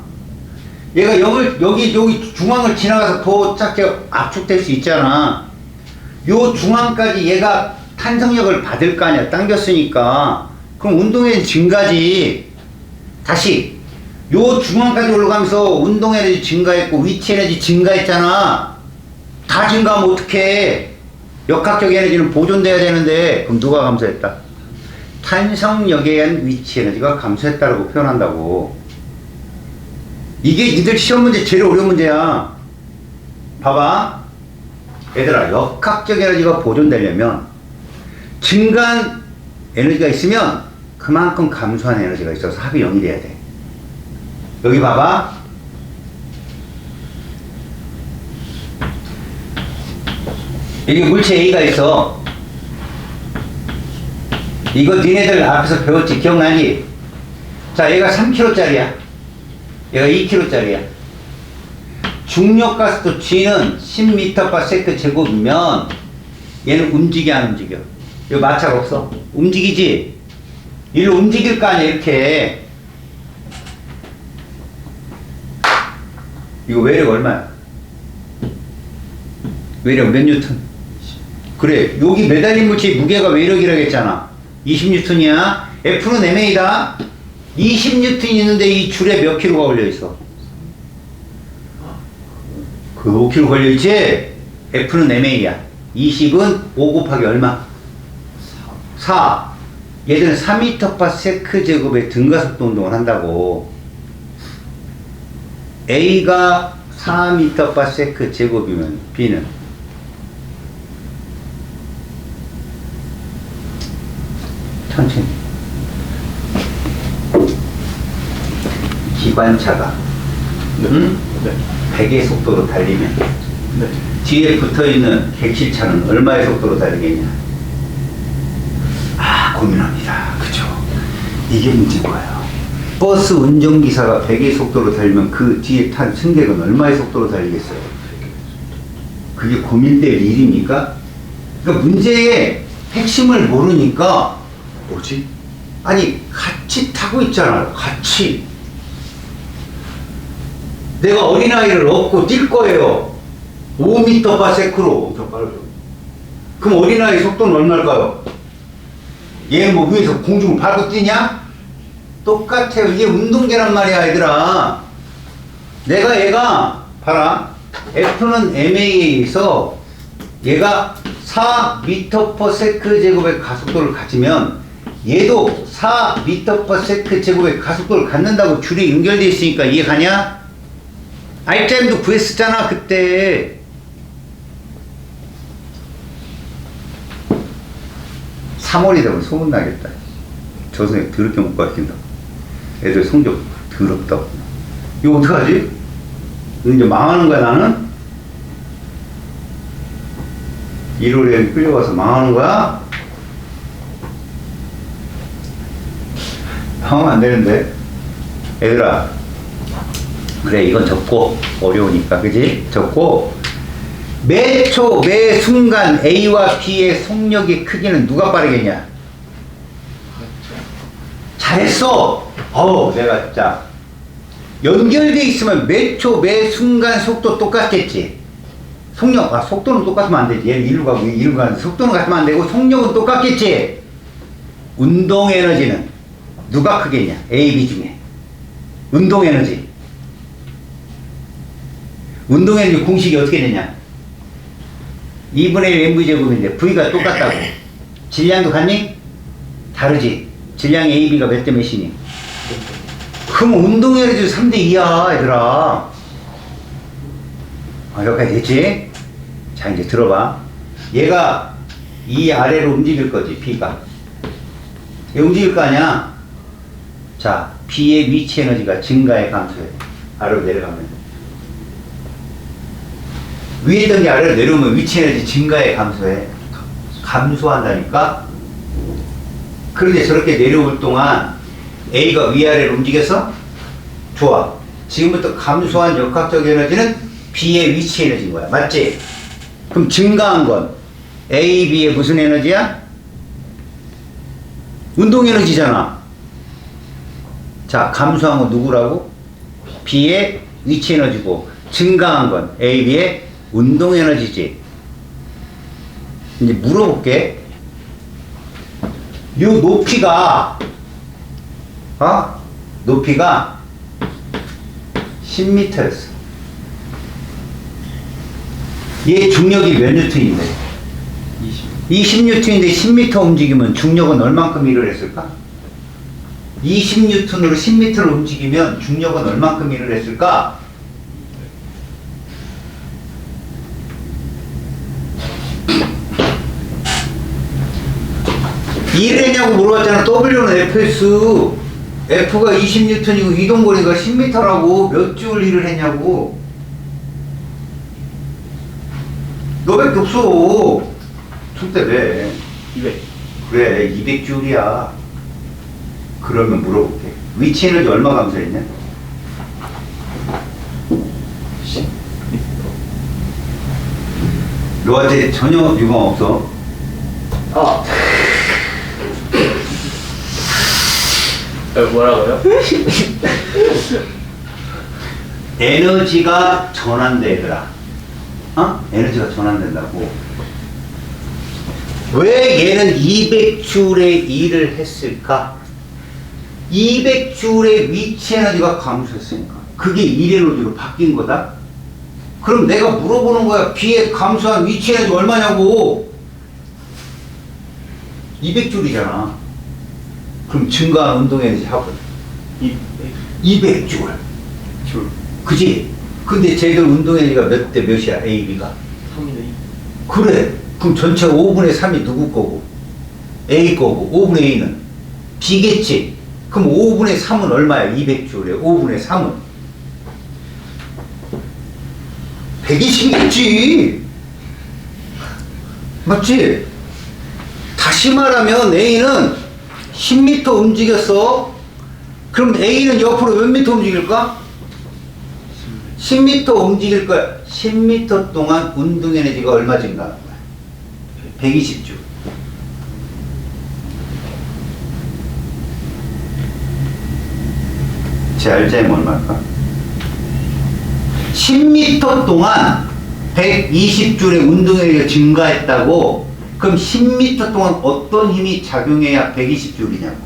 [SPEAKER 1] 얘가 여기 중앙을 지나가서 더 작게 압축될 수 있잖아. 요 중앙까지 얘가 탄성력을 받을 거 아니야. 당겼으니까. 그럼 운동 에너지 증가지. 다시 요 중앙까지 올라가면서 운동 에너지 증가했고 위치 에너지 증가했잖아. 다 증가하면 어떡해. 역학적 에너지는 보존돼야 되는데 그럼 누가 감소했다? 탄성력에 의한 위치 에너지가 감소했다라고 표현한다고. 이게 니들 시험 문제 제일 어려운 문제야. 봐봐. 얘들아, 역학적 에너지가 보존되려면 증가한 에너지가 있으면 그만큼 감소한 에너지가 있어서 합이 0이 돼야 돼. 여기 봐봐. 여기 물체 A가 있어. 이거 니네들 앞에서 배웠지? 기억나니? 자, 얘가 3kg짜리야. 얘가 2kg짜리야. 중력가스도 G는 10m/s 제곱이면 얘는 움직여 안 움직여? 이거 마찰 없어? 움직이지? 일로 움직일 거 아니야, 이렇게. 이거 외력 얼마야? 외력 몇 뉴턴? 그래, 여기 매달린 물체의 무게가 외력이라고 했잖아. 20뉴턴이야. F는 MA다. 20뉴턴이 있는데 이 줄에 몇 킬로가 걸려있어? 그 5kg 걸려있지? F는 MA야. 20은 5 곱하기 얼마? 4. 얘들은 4m/s 제곱의 등가속도 운동을 한다고. A가 4m/s 제곱이면 B는 기관차가
[SPEAKER 2] 네.
[SPEAKER 1] 응?
[SPEAKER 2] 네.
[SPEAKER 1] 100의 속도로 달리면
[SPEAKER 2] 네.
[SPEAKER 1] 뒤에 붙어있는 객실차는 얼마의 속도로 달리겠냐? 아, 고민합니다. 그죠? 이게 문제인 거예요. 버스 운전기사가 100의 속도로 달리면 그 뒤에 탄 승객은 얼마의 속도로 달리겠어요? 그게 고민될 일입니까? 그러니까 문제의 핵심을 모르니까
[SPEAKER 2] 뭐지?
[SPEAKER 1] 아니 같이 타고 있잖아요. 같이. 내가 어린아이를 업고 뛸 거예요. 5m/s로 엄청 빠르죠. 그럼 어린아이 속도는 얼마일까요? 얘는 뭐 위에서 공중을 밟고 뛰냐? 똑같아요. 이게 운동계란 말이야, 얘들아. 얘가 봐라. F는 MA에서 얘가 4m/s 제곱의 가속도를 가지면 얘도 4m/s 제곱의 가속도를 갖는다고 줄이 연결되어 있으니까 이해 가냐? RTM도 구했었잖아 그때. (3월이다) 고 소문나겠다. 저 선생님 더럽게 못 가르친다고. 애들 성적 더럽다고. 이거 어떡하지? 이거 이제 망하는 거야 나는? 1월에 끌려가서 망하는 거야? 망하면 안 되는데. 얘들아, 그래 이건 적고 어려우니까 그지? 적고 매 초, 매 순간 A와 B의 속력의 크기는 누가 빠르겠냐? 잘했어! 내가 진짜 연결돼 있으면 매 초, 매 순간 속도 똑같겠지? 속력, 속도는 똑같으면 안 되지. 얘는 이리로 가고 이리로 가는데 속도는 같으면 안 되고 속력은 똑같겠지? 운동 에너지는 누가 크겠냐? A, B 중에 운동 에너지. 운동 에너지 공식이 어떻게 되냐? 2분의 1 mv 제곱인데 V가 똑같다고. 질량도 같니? 다르지? 질량이 A, B가 몇 대 몇이니? 그럼 운동 에너지 3대 2야 얘들아. 여기까지 됐지? 자 이제 들어봐. 얘가 이 아래로 움직일 거지 B가. 얘 움직일 거 아니야? 자 B의 위치 에너지가 증가해 감소해? 아래로 내려가면. 위에 있던 게 아래로 내려오면 위치 에너지 증가해 감소해? 감소한다니까? 그런데 저렇게 내려올 동안 A가 위아래로 움직였어? 좋아. 지금부터 감소한 역학적 에너지는 B의 위치 에너지인 거야. 맞지? 그럼 증가한 건 A, B의 무슨 에너지야? 운동 에너지잖아. 자, 감소한 건 누구라고? B의 위치 에너지고 증가한 건 A, B의 운동 에너지지. 이제 물어볼게. 요 높이가 높이가 10m였어. 얘 중력이 몇 뉴턴인데? 20뉴턴인데 10m 움직이면 중력은 얼만큼 일을 했을까? 20뉴턴으로 10m를 움직이면 중력은 얼만큼 일을 했을까? 일을 했냐고 물어봤잖아. W는 Fs. F가 20뉴턴이고 이동거리가 10m라고. 몇 줄 일을 했냐고. 너밖에 없어. 툴 때 왜?
[SPEAKER 2] 200.
[SPEAKER 1] 그래 200줄이야. 그러면 물어볼게. 위치 에너지 얼마 감소했냐?
[SPEAKER 2] 10m.
[SPEAKER 1] 너한테 전혀 유감 없어.
[SPEAKER 2] 뭐라고요?
[SPEAKER 1] 에너지가 전환돼 얘들아. 에너지가 전환된다고. 왜 얘는 200줄의 일을 했을까? 200줄의 위치 에너지가 감소했으니까. 그게 일 에너지로 바뀐 거다? 그럼 내가 물어보는 거야. B의 감소한 위치 에너지 얼마냐고. 200줄이잖아. 그럼 증가한 운동 에너지 합은? 200줄.
[SPEAKER 2] 줄.
[SPEAKER 1] 그지? 근데 쟤들 운동 에너지가 몇 대 몇이야? A, B가?
[SPEAKER 2] 3분의 2.
[SPEAKER 1] 그래. 그럼 전체 5분의 3이 누구 거고? A 거고 5분의 2는 B겠지? 그럼 5분의 3은 얼마야? 200J래. 5분의 3은 120이겠지. 맞지? 다시 말하면 A는 10m 움직였어. 그럼 A는 옆으로 몇 미터 움직일까? 10m 움직일 거야. 10m 동안 운동 에너지가 얼마 증가하는 거야? 120주. 제 알자면 얼마일까? 10m 동안 120줄의 운동 에너지가 증가했다고. 그럼 10m 동안 어떤 힘이 작용해야 120줄이냐고.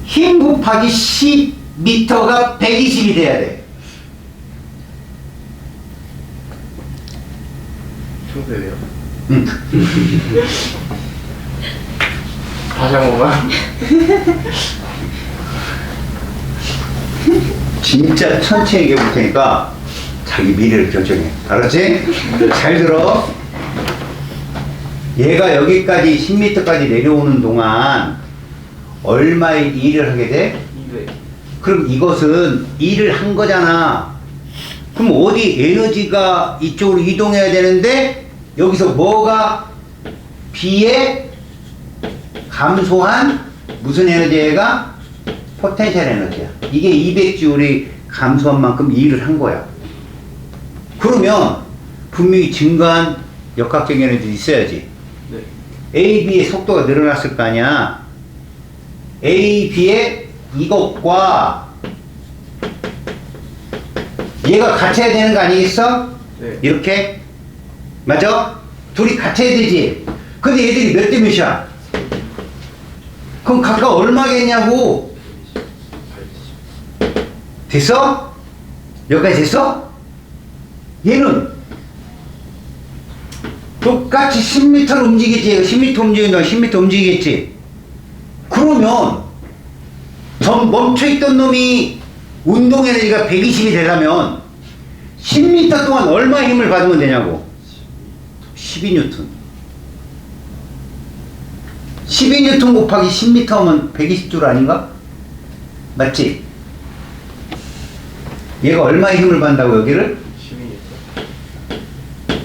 [SPEAKER 1] 힘 곱하기 10m가 120이 돼야 돼.
[SPEAKER 2] 초배예요.
[SPEAKER 1] 응.
[SPEAKER 2] 다시 한 번만.
[SPEAKER 1] 진짜 천천히 얘기해 볼 테니까 자기 미래를 결정해. 알았지? 잘 들어. 얘가 여기까지 10m까지 내려오는 동안 얼마의 일을 하게 돼?
[SPEAKER 2] 200.
[SPEAKER 1] 그럼 이것은 일을 한 거잖아. 그럼 어디 에너지가 이쪽으로 이동해야 되는데 여기서 뭐가 B에 감소한 무슨 에너지가? 포텐셜 에너지야. 이게 200J이 감소한 만큼 일을 한 거야. 그러면 분명히 증가한 역학적 에너지 있어야지.
[SPEAKER 2] 네.
[SPEAKER 1] A, B의 속도가 늘어났을 거 아니야. A, B의 이것과 얘가 같아야 되는 거 아니겠어?
[SPEAKER 2] 네.
[SPEAKER 1] 이렇게? 맞아? 둘이 같아야 되지. 근데 얘들이 몇 대 몇이야? 그럼 각각 얼마겠냐고. 됐어? 여기까지 됐어? 얘는 똑같이 10m를 움직이지. 얘가 10m 움직인다. 10m 움직이겠지. 그러면 전 멈춰있던 놈이 운동 에너지가 120이 되려면 10m 동안 얼마의 힘을 받으면 되냐고. 12N. 12N 곱하기 10m면 120줄 아닌가? 맞지? 얘가 얼마의 힘을 받는다고 여기를?
[SPEAKER 2] 12m.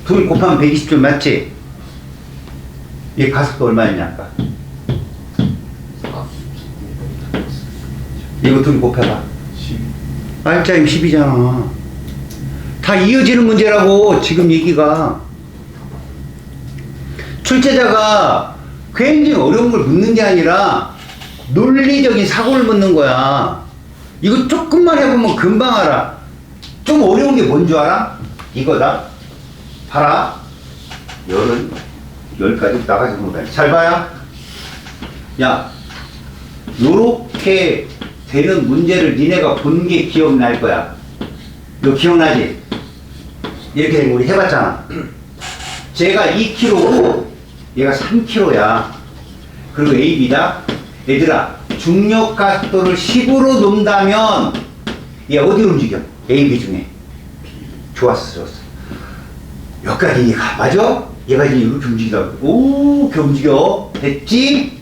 [SPEAKER 1] 둘 곱하면 120줄 맞지? 얘 가속도 얼마였냐 아까? 이거 둘 곱해봐.
[SPEAKER 2] 12.
[SPEAKER 1] 알짜임 10이잖아. 다 이어지는 문제라고 지금 얘기가. 출제자가 굉장히 어려운 걸 묻는 게 아니라 논리적인 사고를 묻는 거야. 이거 조금만 해보면 금방 알아. 좀 어려운 게 뭔 줄 알아? 이거다. 봐라. 열까지 나가지 못해. 잘 봐요. 야, 요렇게 되는 문제를 니네가 본 게 기억날 거야. 너 기억나지? 이렇게 된 거 우리 해봤잖아. 제가 2kg고 얘가 3kg야. 그리고 AB다. 얘들아, 중력 가속도를 10으로 놓는다면 얘 어디로 움직여? AB 중에. 좋았어. 여기까지 얘가 맞아? 얘가 이제 이렇게 움직이다가 오, 이렇게 움직여. 됐지?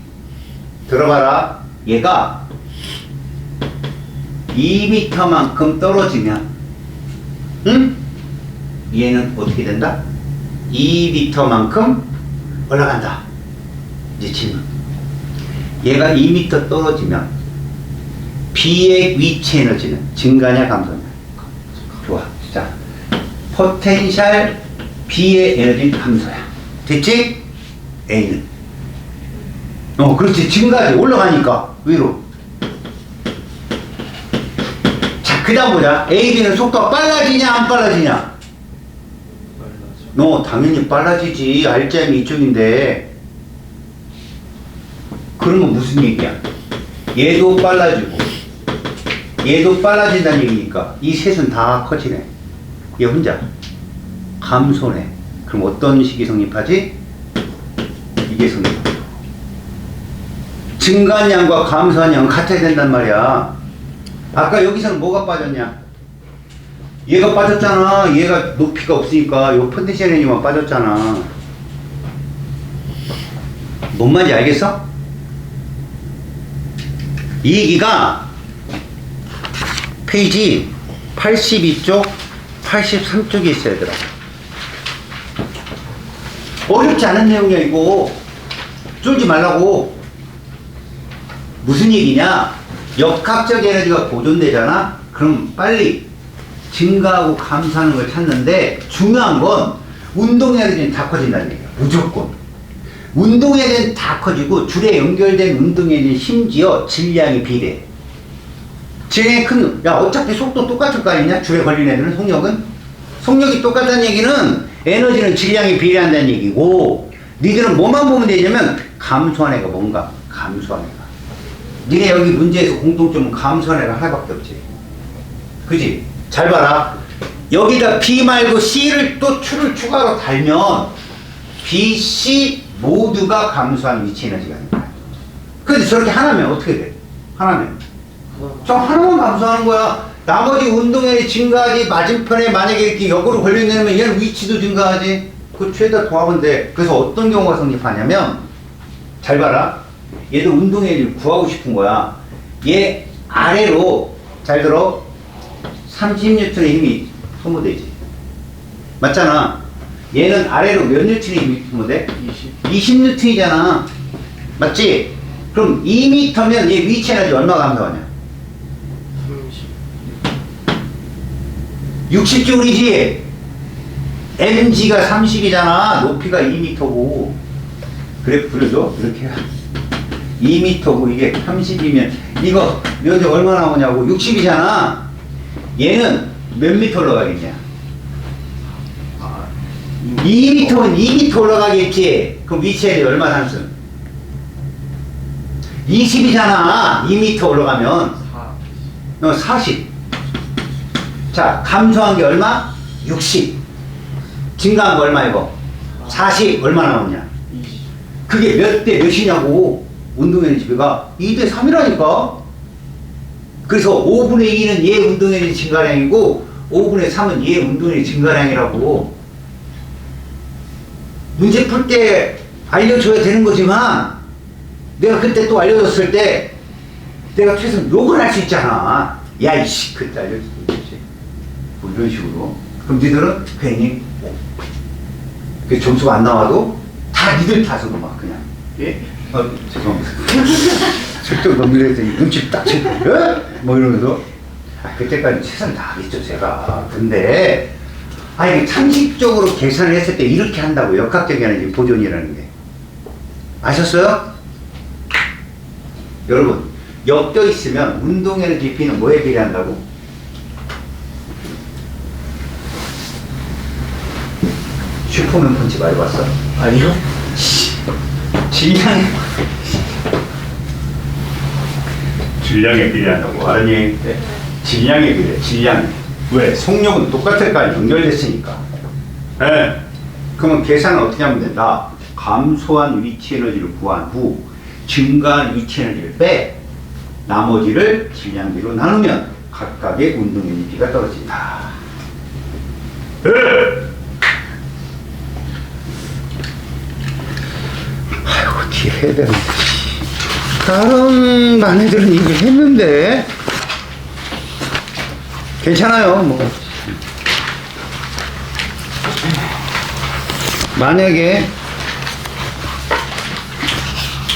[SPEAKER 1] 들어봐라. 얘가 2m만큼 떨어지면, 응? 얘는 어떻게 된다? 2m만큼 올라간다. 이제 질문. 얘가 2m 떨어지면 B의 위치 에너지는 증가냐 감소냐? 좋아. 자, 포텐셜 B의 에너지는 감소야. 됐지? A는. 그렇지. 증가하지. 올라가니까 위로. 자, 그 다음 보자. A, B는 속도가 빨라지냐 안 빨라지냐? 당연히 빨라지지. 알짜임이 이쪽인데. 그러면 무슨 얘기야? 얘도 빨라지고 얘도 빨라진다는 얘기니까 이 셋은 다 커지네. 얘 혼자 감소네. 그럼 어떤 식이 성립하지? 이게 성립하고, 증가한 양과 감소한 양은 같아야 된단 말이야. 아까 여기서는 뭐가 빠졌냐? 얘가 빠졌잖아. 얘가 높이가 없으니까 요 포텐셜 에너지만 빠졌잖아. 뭔 말인지 알겠어? 이 얘기가 페이지 82쪽, 83쪽에 있어야 되더라. 어렵지 않은 내용이야, 이거. 쫄지 말라고. 무슨 얘기냐? 역학적 에너지가 보존되잖아? 그럼 빨리 증가하고 감소하는 걸 찾는데, 중요한 건 운동 에너지는 다 커진다는 얘기야. 무조건. 운동 에너지는 다 커지고, 줄에 연결된 운동 에너지는 심지어 질량이 비례해. 질량이 큰, 야, 어차피 속도 똑같을 거 아니냐? 줄에 걸린 애들은 속력은? 속력이 똑같다는 얘기는 에너지는 질량이 비례한다는 얘기고, 니들은 뭐만 보면 되냐면, 감소한 애가 뭔가? 감소한 애가. 니네 여기 문제에서 공통점은 감소한 애가 하나밖에 없지. 그지? 잘 봐라. 여기다 B 말고 C를 또 추를 추가로 달면, B, C 모두가 감소한 위치 에너지가 있는 거야. 근데 저렇게 하나면 어떻게 돼? 하나면. 저 하나만 감소하는 거야. 나머지 운동량이 증가하지. 맞은편에 만약에 이렇게 역으로 걸려있는 얘는 위치도 증가하지. 그 최다 도합은 돼. 그래서 어떤 경우가 성립하냐면, 잘 봐라. 얘도 운동량을 구하고 싶은 거야. 얘 아래로, 잘 들어, 30N의 힘이 소모되지. 맞잖아. 얘는 아래로 몇 N의 힘이 소모돼? 20N이잖아. 맞지? 그럼 2m면 얘 위치 에너지 얼마나 감소하냐? 60조울이지. mg가 30이잖아. 높이가 2m고. 그래프 그려줘. 이렇게 해야 2m고 이게 30이면 이거 면적 얼마 나오냐고. 60이잖아. 얘는 몇 미터 올라가겠냐? 2m면 2m 올라가겠지. 그럼 위치에 얼마 상승? 20이잖아. 2m 올라가면 40. 자, 감소한 게 얼마? 60. 증가한 거 얼마 이거? 40. 얼마 나오냐? 그게 몇 대 몇이냐고. 운동에너지 비가 2대 3이라니까. 그래서 5분의 2는 얘 운동에너지 증가량이고 5분의 3은 얘 운동에너지 증가량이라고. 문제 풀 때 알려줘야 되는 거지만 내가 그때 또 알려줬을 때 내가 최소한 욕을 할 수 있잖아. 야 이씨 그때 알려줬지. 뭐 이런 식으로. 그럼 니들은 괜히 그 점수가 안 나와도 다 니들 탓으로 막 그냥. 예? 죄송합니다. 절대 넘기려더니 눈치 딱 채고, 뭐 이러면서. 그때까지 최선을 다하겠죠, 제가. 근데, 이게 상식적으로 계산을 했을 때 이렇게 한다고, 역학적 에너지 보존이라는 게. 아셨어요? 여러분, 엮여 있으면 운동 에너지 B는 뭐에 비례한다고? 슈퍼맨 펀치 많이 봤어?
[SPEAKER 2] 아니요?
[SPEAKER 1] 질량에 비례한다고. 알았니? 네. 질량에 비례, 질량. 왜? 속력은 똑같을까? 연결됐으니까. 네. 그러면 계산은 어떻게 하면 된다? 감소한 위치 에너지를 구한 후, 증가한 위치 에너지를 빼, 나머지를 질량비로 나누면 각각의 운동 에너지가 떨어진다. 네. 어떻게 해야 되는데. 다른 반 애들은 이거 했는데. 괜찮아요, 뭐. 만약에,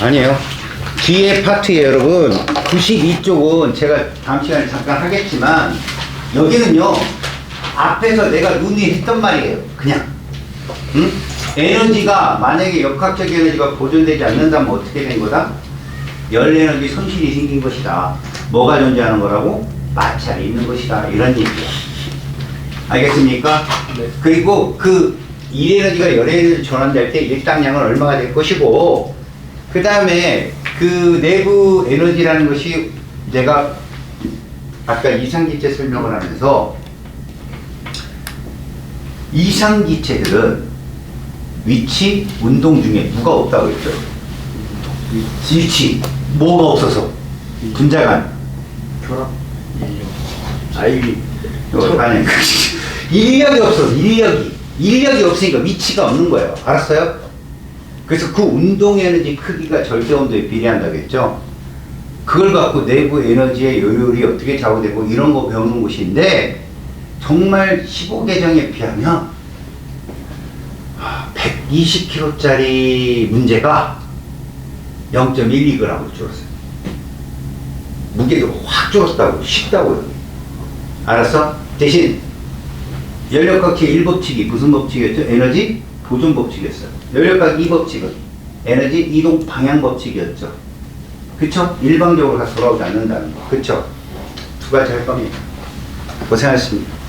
[SPEAKER 1] 아니에요. 뒤에 파트에 여러분, 92쪽은 제가 다음 시간에 잠깐 하겠지만, 여기는요, 앞에서 내가 눈이 했던 말이에요. 그냥. 응? 에너지가 만약에 역학적 에너지가 보존되지 않는다면 어떻게 된 거다? 열 에너지 손실이 생긴 것이다. 뭐가 존재하는 거라고? 마찰이 있는 것이다. 이런 얘기야. 알겠습니까?
[SPEAKER 2] 네.
[SPEAKER 1] 그리고 그 일 에너지가 열 에너지로 전환될 때 일당량은 얼마가 될 것이고, 그 다음에 그 내부 에너지라는 것이 내가 아까 이상기체 설명을 하면서 이상기체들은 위치, 운동 중에 누가 없다고 했죠? 위치. 뭐가 없어서? 분자간.
[SPEAKER 2] 결합. 아이비.
[SPEAKER 1] 아니, 인력이 없어서, 인력이 없으니까 위치가 없는 거예요. 알았어요? 그래서 그 운동 에너지 크기가 절대 온도에 비례한다고 했죠? 그걸 갖고 내부 에너지의 요율이 어떻게 좌우되고 이런 거 배우는 곳인데, 정말 15계정에 비하면 120kg짜리 문제가 0.12g 줄었어요. 무게가 확 줄었다고, 쉽다고요. 알았어? 대신 연력각기 1법칙이 무슨 법칙이었죠? 에너지 보존 법칙이었어요. 연력각기 2법칙은 에너지 이동 방향 법칙이었죠. 그쵸? 일방적으로 돌아오지 않는다는 거. 그쵸? 두 가지 할 겁니다. 고생하셨습니다.